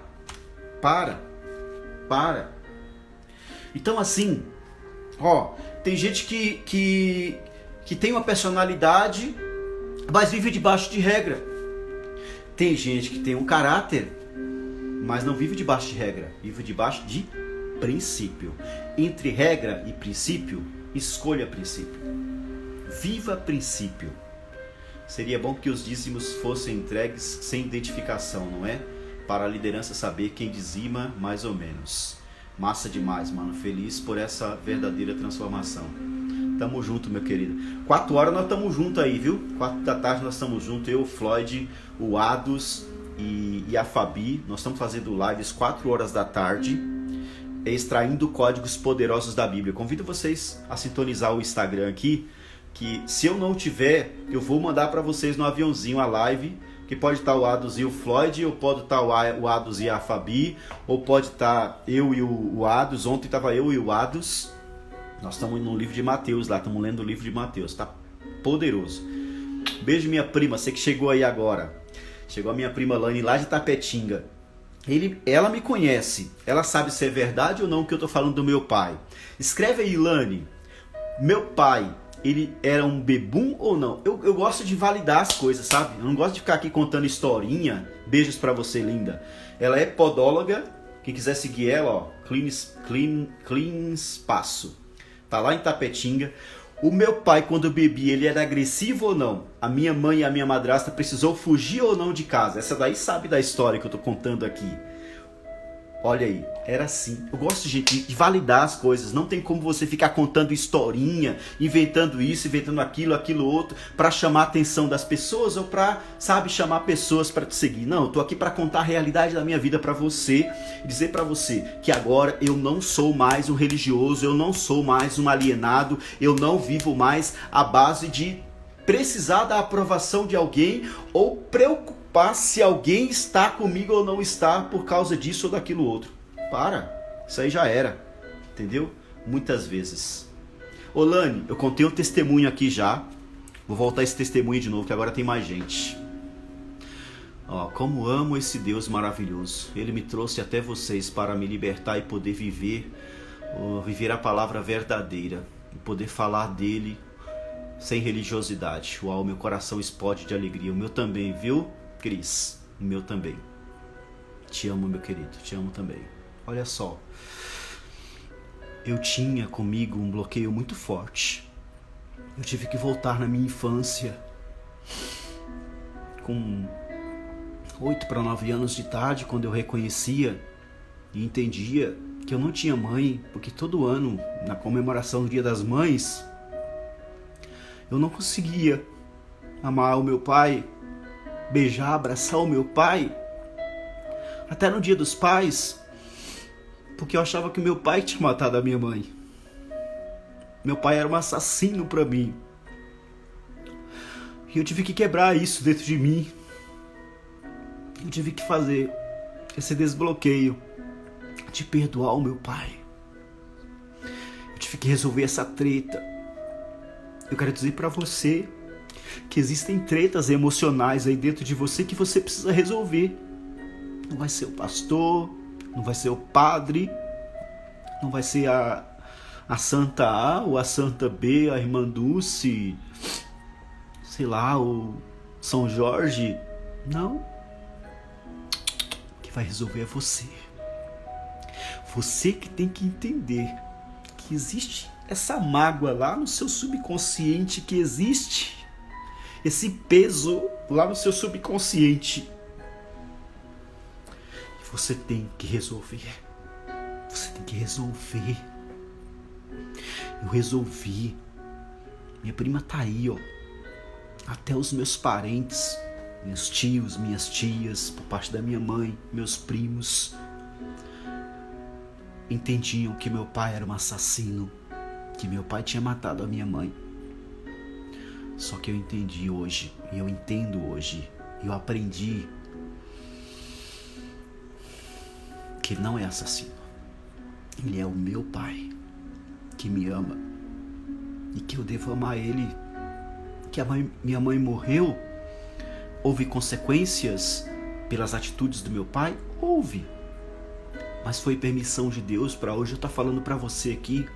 Então assim, tem gente que tem uma personalidade, mas vive debaixo de regra. Tem gente que tem um caráter, mas não vive debaixo de regra, vive debaixo de princípio. Entre regra e princípio, escolha princípio. Viva princípio. Seria bom que os dízimos fossem entregues sem identificação, não é? Para a liderança saber quem dizima mais ou menos. Massa demais, mano. Feliz por essa verdadeira transformação. Tamo junto, meu querido. 4 horas nós tamo junto aí, viu? 4 da tarde nós estamos junto. Eu, o Floyd, o Ados e a Fabi. Nós estamos fazendo lives 4 horas da tarde, extraindo códigos poderosos da Bíblia. Convido vocês a sintonizar o Instagram aqui, que se eu não tiver, eu vou mandar para vocês no aviãozinho a live, que pode estar o Ados e o Floyd, ou pode estar o Ados e a Fabi, ou pode estar eu e o Ados. Ontem estava eu e o Ados. Nós estamos no livro de Mateus lá, estamos lendo o livro de Mateus, tá poderoso. Beijo, minha prima, você que chegou aí agora. Chegou a minha prima Lani lá de Tapetinga. Ela me conhece, ela sabe se é verdade ou não o que eu tô falando do meu pai. Escreve aí, Lani, meu pai, ele era um bebum ou não? Eu gosto de validar as coisas, sabe? Eu não gosto de ficar aqui contando historinha. Beijos pra você, linda. Ela é podóloga, quem quiser seguir ela, Clean Espaço. Tá lá em Tapetinga. O meu pai, quando bebia, ele era agressivo ou não? A minha mãe e a minha madrasta precisou fugir ou não de casa? Essa daí sabe da história que eu tô contando aqui. Olha aí, era assim. Eu gosto, gente, de validar as coisas. Não tem como você ficar contando historinha, inventando isso, inventando aquilo outro, pra chamar a atenção das pessoas ou pra, sabe, chamar pessoas pra te seguir. Não, eu tô aqui pra contar a realidade da minha vida pra você e dizer pra você que agora eu não sou mais um religioso, eu não sou mais um alienado, eu não vivo mais à base de precisar da aprovação de alguém ou preocupar se alguém está comigo ou não está por causa disso ou daquilo outro. Para, isso aí já era, entendeu? Muitas vezes. Ô Lani, eu contei um testemunho aqui já, vou voltar esse testemunho de novo que agora tem mais gente. Ó, como amo esse Deus maravilhoso, Ele me trouxe até vocês para me libertar e poder viver a palavra verdadeira e poder falar dele sem religiosidade. Uau, meu coração explode de alegria, o meu também, viu? Cris, o meu também. Te amo, meu querido, te amo também. Olha só, eu tinha comigo um bloqueio muito forte. Eu tive que voltar na minha infância, com 8 para 9 anos de idade, quando eu reconhecia e entendia que eu não tinha mãe, porque todo ano, na comemoração do Dia das Mães, eu não conseguia amar o meu pai, beijar, abraçar o meu pai, até no Dia dos Pais, porque eu achava que meu pai tinha matado a minha mãe. Meu pai era um assassino para mim. E eu tive que quebrar isso dentro de mim. Eu tive que fazer esse desbloqueio de perdoar o meu pai. Eu tive que resolver essa treta. Eu quero dizer para você que existem tretas emocionais aí dentro de você que você precisa resolver. Não vai ser o pastor, não vai ser o padre, não vai ser a Santa A ou a Santa B, a Irmã Dulce, sei lá, o São Jorge. Não. O que vai resolver é você. Você que tem que entender que existe essa mágoa lá no seu subconsciente, que existe esse peso lá no seu subconsciente. E você tem que resolver. Você tem que resolver. Eu resolvi. Minha prima tá aí, ó. Até os meus parentes, meus tios, minhas tias, por parte da minha mãe, meus primos, entendiam que meu pai era um assassino, que meu pai tinha matado a minha mãe. Só que eu entendi hoje, e eu entendo hoje, eu aprendi que ele não é assassino. Ele é o meu pai, que me ama, e que eu devo amar ele. Que minha mãe morreu, houve consequências pelas atitudes do meu pai? Houve. Mas foi permissão de Deus para hoje eu estar falando para você aqui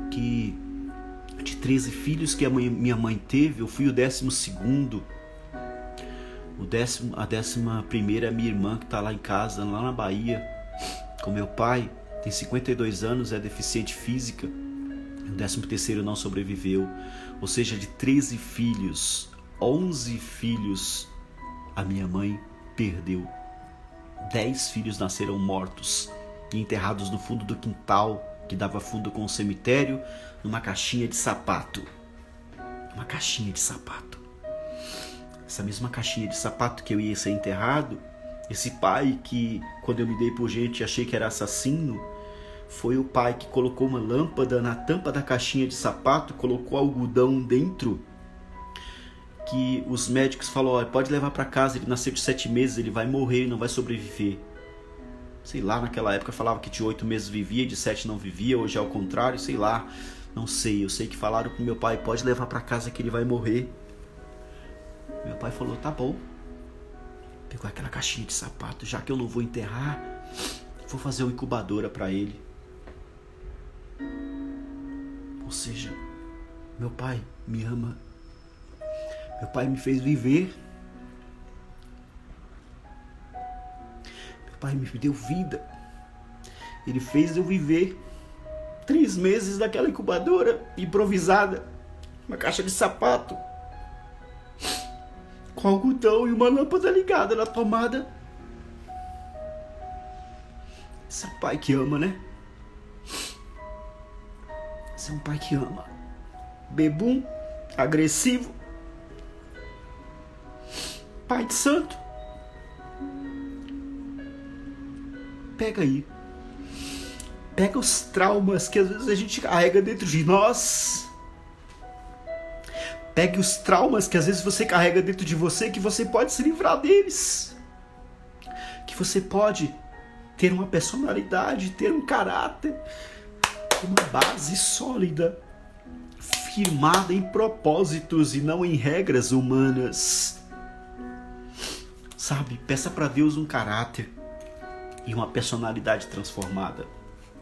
que de 13 filhos que minha mãe teve, eu fui o 12º. A 11ª é minha irmã, que está lá em casa, lá na Bahia, com meu pai. Tem 52 anos, é deficiente física. O 13º não sobreviveu. Ou seja, de 13 filhos, 11 filhos a minha mãe perdeu. 10 filhos nasceram mortos e enterrados no fundo do quintal, que dava fundo com o cemitério, numa caixinha de sapato. Uma caixinha de sapato. Essa mesma caixinha de sapato que eu ia ser enterrado, esse pai que, quando eu me dei por gente, achei que era assassino, foi o pai que colocou uma lâmpada na tampa da caixinha de sapato, colocou algodão dentro, que os médicos falaram, pode levar para casa, ele nasceu de 7 meses, ele vai morrer e não vai sobreviver. Sei lá, naquela época falava que de 8 meses vivia, de 7 não vivia, hoje é ao contrário, sei lá, não sei. Eu sei que falaram pro meu pai, pode levar para casa que ele vai morrer. Meu pai falou, tá bom. Pegou aquela caixinha de sapato, já que eu não vou enterrar, vou fazer uma incubadora para ele. Ou seja, meu pai me ama. Meu pai me fez viver. Meu pai me deu vida. Ele fez eu viver 3 meses naquela incubadora improvisada. Uma caixa de sapato, com algodão e uma lâmpada ligada na tomada. Você é um pai que ama, né? Você é um pai que ama. Bebum, agressivo, pai de santo. Pega aí. Pega os traumas que às vezes a gente carrega dentro de nós. Pegue os traumas que às vezes você carrega dentro de você, que você pode se livrar deles. Que você pode ter uma personalidade, ter um caráter, uma base sólida, firmada em propósitos e não em regras humanas. Sabe, peça para Deus um caráter e uma personalidade transformada.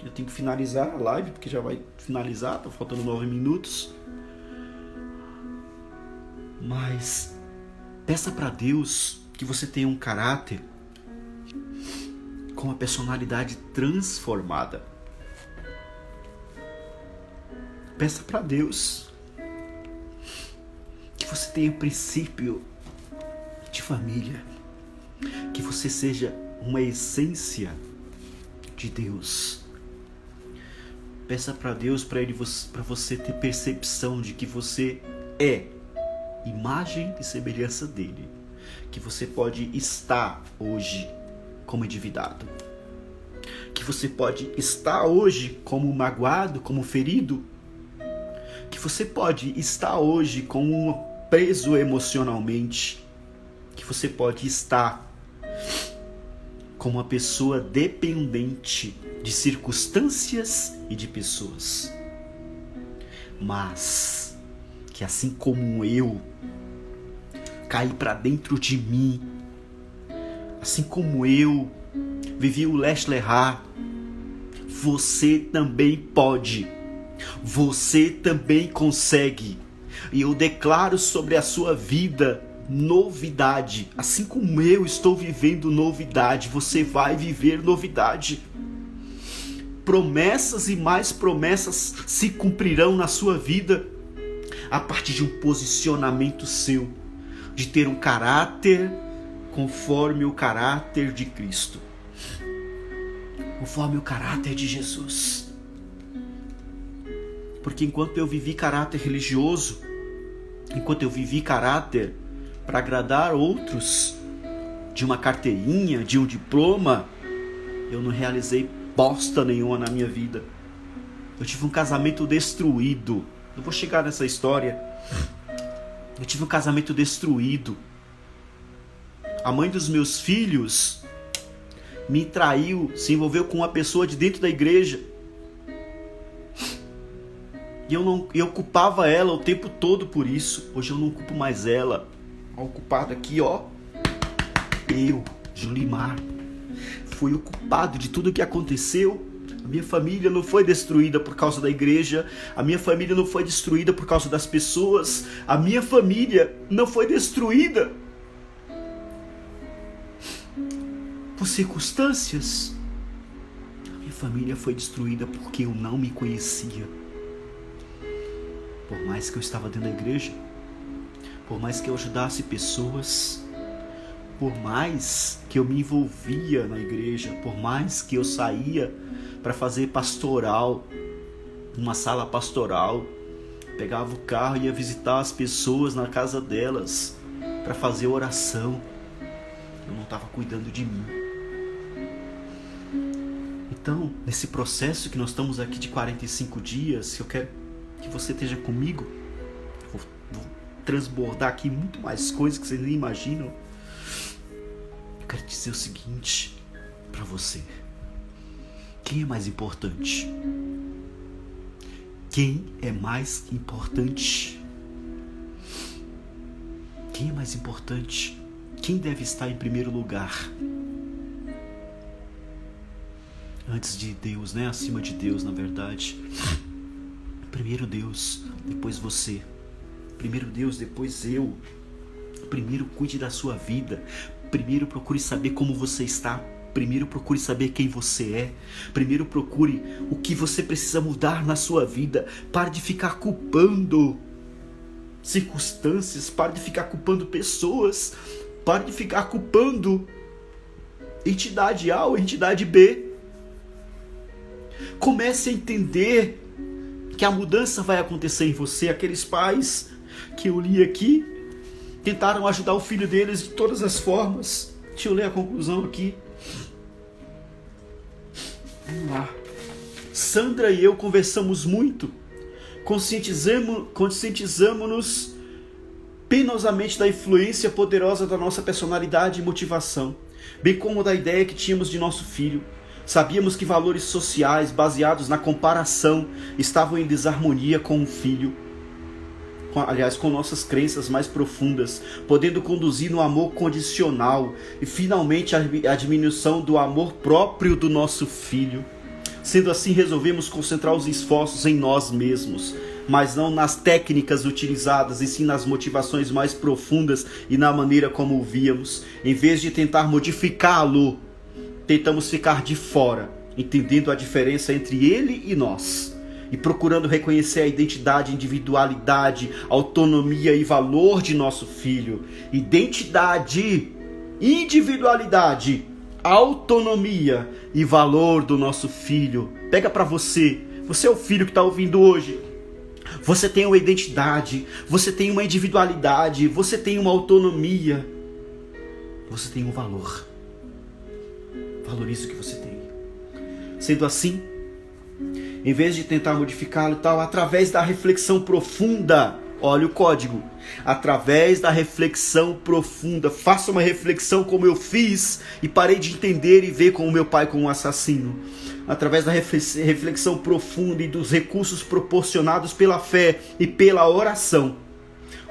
Eu tenho que finalizar a live, porque já vai finalizar, tá faltando 9 minutos. Mas peça para Deus que você tenha um caráter com uma personalidade transformada. Peça para Deus que você tenha princípio de família, que você seja uma essência de Deus. Peça para Deus, para você ter percepção de que você é imagem e semelhança dele, que você pode estar hoje como endividado, que você pode estar hoje como magoado, como ferido, que você pode estar hoje como preso emocionalmente, que você pode estar como uma pessoa dependente de circunstâncias e de pessoas, mas que assim como eu caí para dentro de mim, assim como eu vivi o Leste Lerrar, você também pode, você também consegue. E eu declaro sobre a sua vida novidade. Assim como eu estou vivendo novidade, você vai viver novidade. Promessas e mais promessas se cumprirão na sua vida a partir de um posicionamento seu, de ter um caráter conforme o caráter de Cristo, conforme o caráter de Jesus. Porque enquanto eu vivi caráter religioso, enquanto eu vivi caráter para agradar outros, de uma carteirinha, de um diploma, eu não realizei bosta nenhuma na minha vida. Eu tive um casamento destruído. Eu vou chegar nessa história. Eu tive um casamento destruído. A mãe dos meus filhos me traiu, se envolveu com uma pessoa de dentro da igreja. E eu culpava ela o tempo todo por isso. Hoje eu não culpo mais ela. O culpado aqui, ó. Eu, Julimar, fui o culpado de tudo que aconteceu. A minha família não foi destruída por causa da igreja. A minha família não foi destruída por causa das pessoas. A minha família não foi destruída por circunstâncias. A minha família foi destruída porque eu não me conhecia. Por mais que eu estava dentro da igreja, por mais que eu ajudasse pessoas, por mais que eu me envolvia na igreja, por mais que eu saía para fazer pastoral, numa sala pastoral, pegava o carro e ia visitar as pessoas na casa delas para fazer oração, eu não estava cuidando de mim. Então, nesse processo que nós estamos aqui de 45 dias, eu quero que você esteja comigo. Vou transbordar aqui muito mais coisas que vocês nem imaginam. Eu quero dizer o seguinte para você: quem é mais importante? Quem é mais importante? Quem é mais importante? Quem deve estar em primeiro lugar? Antes de Deus, né? Acima de Deus, na verdade. Primeiro Deus, depois você. Primeiro Deus, depois eu. Primeiro cuide da sua vida. Primeiro procure saber como você está. Primeiro procure saber quem você é. Primeiro procure o que você precisa mudar na sua vida. Pare de ficar culpando circunstâncias. Pare de ficar culpando pessoas. Pare de ficar culpando entidade A ou entidade B. Comece a entender que a mudança vai acontecer em você. Aqueles pais que eu li aqui tentaram ajudar o filho deles de todas as formas. Deixa eu ler a conclusão aqui. Vamos lá. Sandra e eu conversamos muito. Conscientizamos-nos penosamente da influência poderosa da nossa personalidade e motivação, bem como da ideia que tínhamos de nosso filho. Sabíamos que valores sociais baseados na comparação estavam em desarmonia com o filho, com nossas crenças mais profundas, podendo conduzir no amor condicional e finalmente a diminuição do amor próprio do nosso filho. Sendo assim, resolvemos concentrar os esforços em nós mesmos, mas não nas técnicas utilizadas, e sim nas motivações mais profundas e na maneira como o víamos. Em vez de tentar modificá-lo, tentamos ficar de fora, entendendo a diferença entre ele e nós, e procurando reconhecer a identidade, individualidade, autonomia e valor de nosso filho. Identidade, individualidade, autonomia e valor do nosso filho. Pega para você. Você é o filho que está ouvindo hoje. Você tem uma identidade, você tem uma individualidade, você tem uma autonomia, você tem um valor. Valorize o que você tem. Sendo assim, em vez de tentar modificá-lo e tal, através da reflexão profunda, olha o código, através da reflexão profunda, faça uma reflexão como eu fiz e parei de entender e ver como meu pai como um assassino. Através da reflexão profunda e dos recursos proporcionados pela fé e pela oração,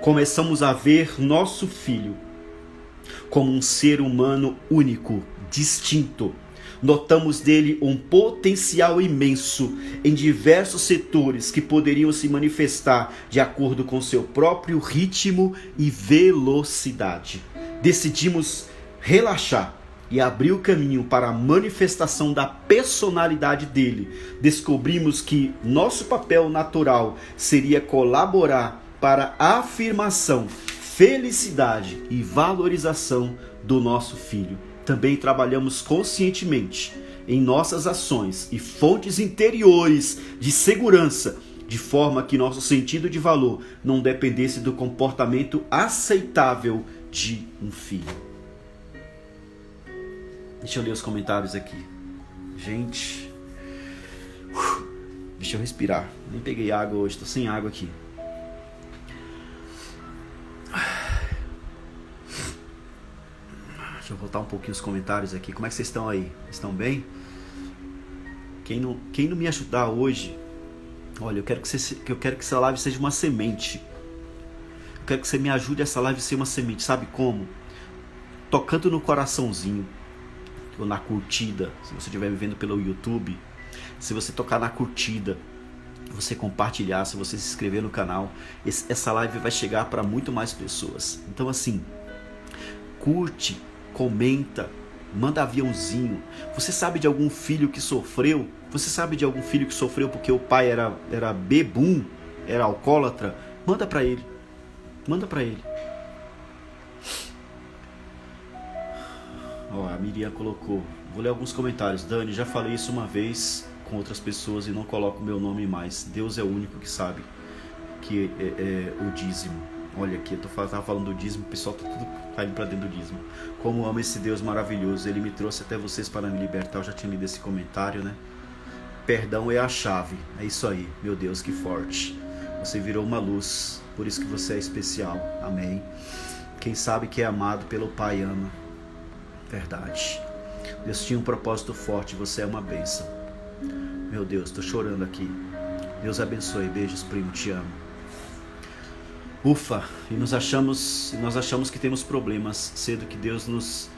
começamos a ver nosso filho como um ser humano único, distinto. Notamos dele um potencial imenso em diversos setores que poderiam se manifestar de acordo com seu próprio ritmo e velocidade. Decidimos relaxar e abrir o caminho para a manifestação da personalidade dele. Descobrimos que nosso papel natural seria colaborar para a afirmação, felicidade e valorização do nosso filho. Também trabalhamos conscientemente em nossas ações e fontes interiores de segurança, de forma que nosso sentido de valor não dependesse do comportamento aceitável de um filho. Deixa eu ler os comentários aqui. Gente, deixa eu respirar. Nem peguei água hoje, tô sem água aqui. Deixa eu voltar um pouquinho os comentários aqui. Como é que vocês estão aí? Estão bem? Quem não me ajudar hoje, olha, eu quero que essa live seja uma semente. Eu quero que você me ajude essa live a ser uma semente. Sabe como? Tocando no coraçãozinho, ou na curtida, se você estiver me vendo pelo YouTube, se você tocar na curtida, você compartilhar, se você se inscrever no canal, essa live vai chegar para muito mais pessoas. Então assim, curte, comenta, manda aviãozinho. Você sabe de algum filho que sofreu? Você sabe de algum filho que sofreu porque o pai era bebum, era alcoólatra? Manda para ele. Manda para ele. Ó, a Miriam colocou. Vou ler alguns comentários. Dani, já falei isso uma vez com outras pessoas e não coloco o meu nome mais. Deus é o único que sabe que é o dízimo. Olha aqui, eu tava falando do dízimo, o pessoal tá tudo caindo pra dentro do dízimo. Como amo esse Deus maravilhoso, Ele me trouxe até vocês para me libertar. Eu já tinha lido esse comentário, né? Perdão é a chave, é isso aí. Meu Deus, que forte. Você virou uma luz, por isso que você é especial. Amém. Quem sabe que é amado pelo Pai ama. Verdade. Deus tinha um propósito forte, você é uma bênção. Meu Deus, tô chorando aqui. Deus abençoe, beijos, primo, te amo. Ufa, e nós achamos que temos problemas, sendo que Deus nos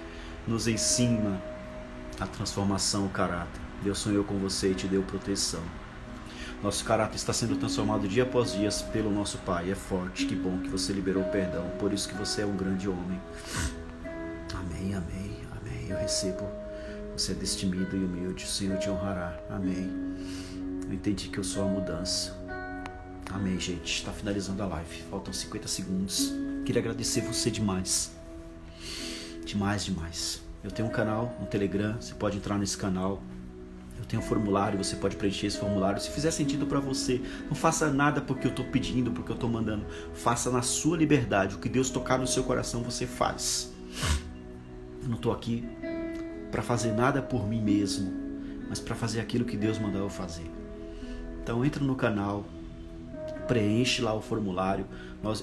ensina a transformação, o caráter. Deus sonhou com você e te deu proteção. Nosso caráter está sendo transformado dia após dia pelo nosso Pai. É forte, que bom que você liberou o perdão. Por isso que você é um grande homem. Amém, amém, amém. Eu recebo. Você é destemido e humilde. O Senhor te honrará. Amém. Eu entendi que eu sou a mudança. Amém, gente. Está finalizando a live. Faltam 50 segundos. Queria agradecer você demais. Demais, demais. Eu tenho um canal no Telegram. Você pode entrar nesse canal. Eu tenho um formulário, você pode preencher esse formulário. Se fizer sentido para você, não faça nada porque eu estou pedindo, porque eu estou mandando. Faça na sua liberdade. O que Deus tocar no seu coração, você faz. Eu não estou aqui para fazer nada por mim mesmo, mas para fazer aquilo que Deus mandou eu fazer. Então entra no canal, preenche lá o formulário.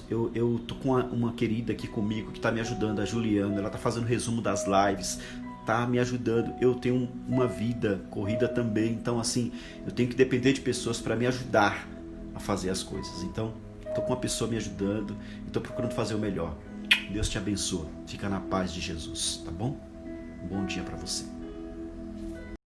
Eu tô com uma querida aqui comigo que está me ajudando, a Juliana. Ela está fazendo resumo das lives, tá me ajudando. Eu tenho uma vida corrida também, então assim, eu tenho que depender de pessoas para me ajudar a fazer as coisas. Então, tô com uma pessoa me ajudando e tô procurando fazer o melhor. Deus te abençoe. Fica na paz de Jesus, tá bom? Um bom dia para você.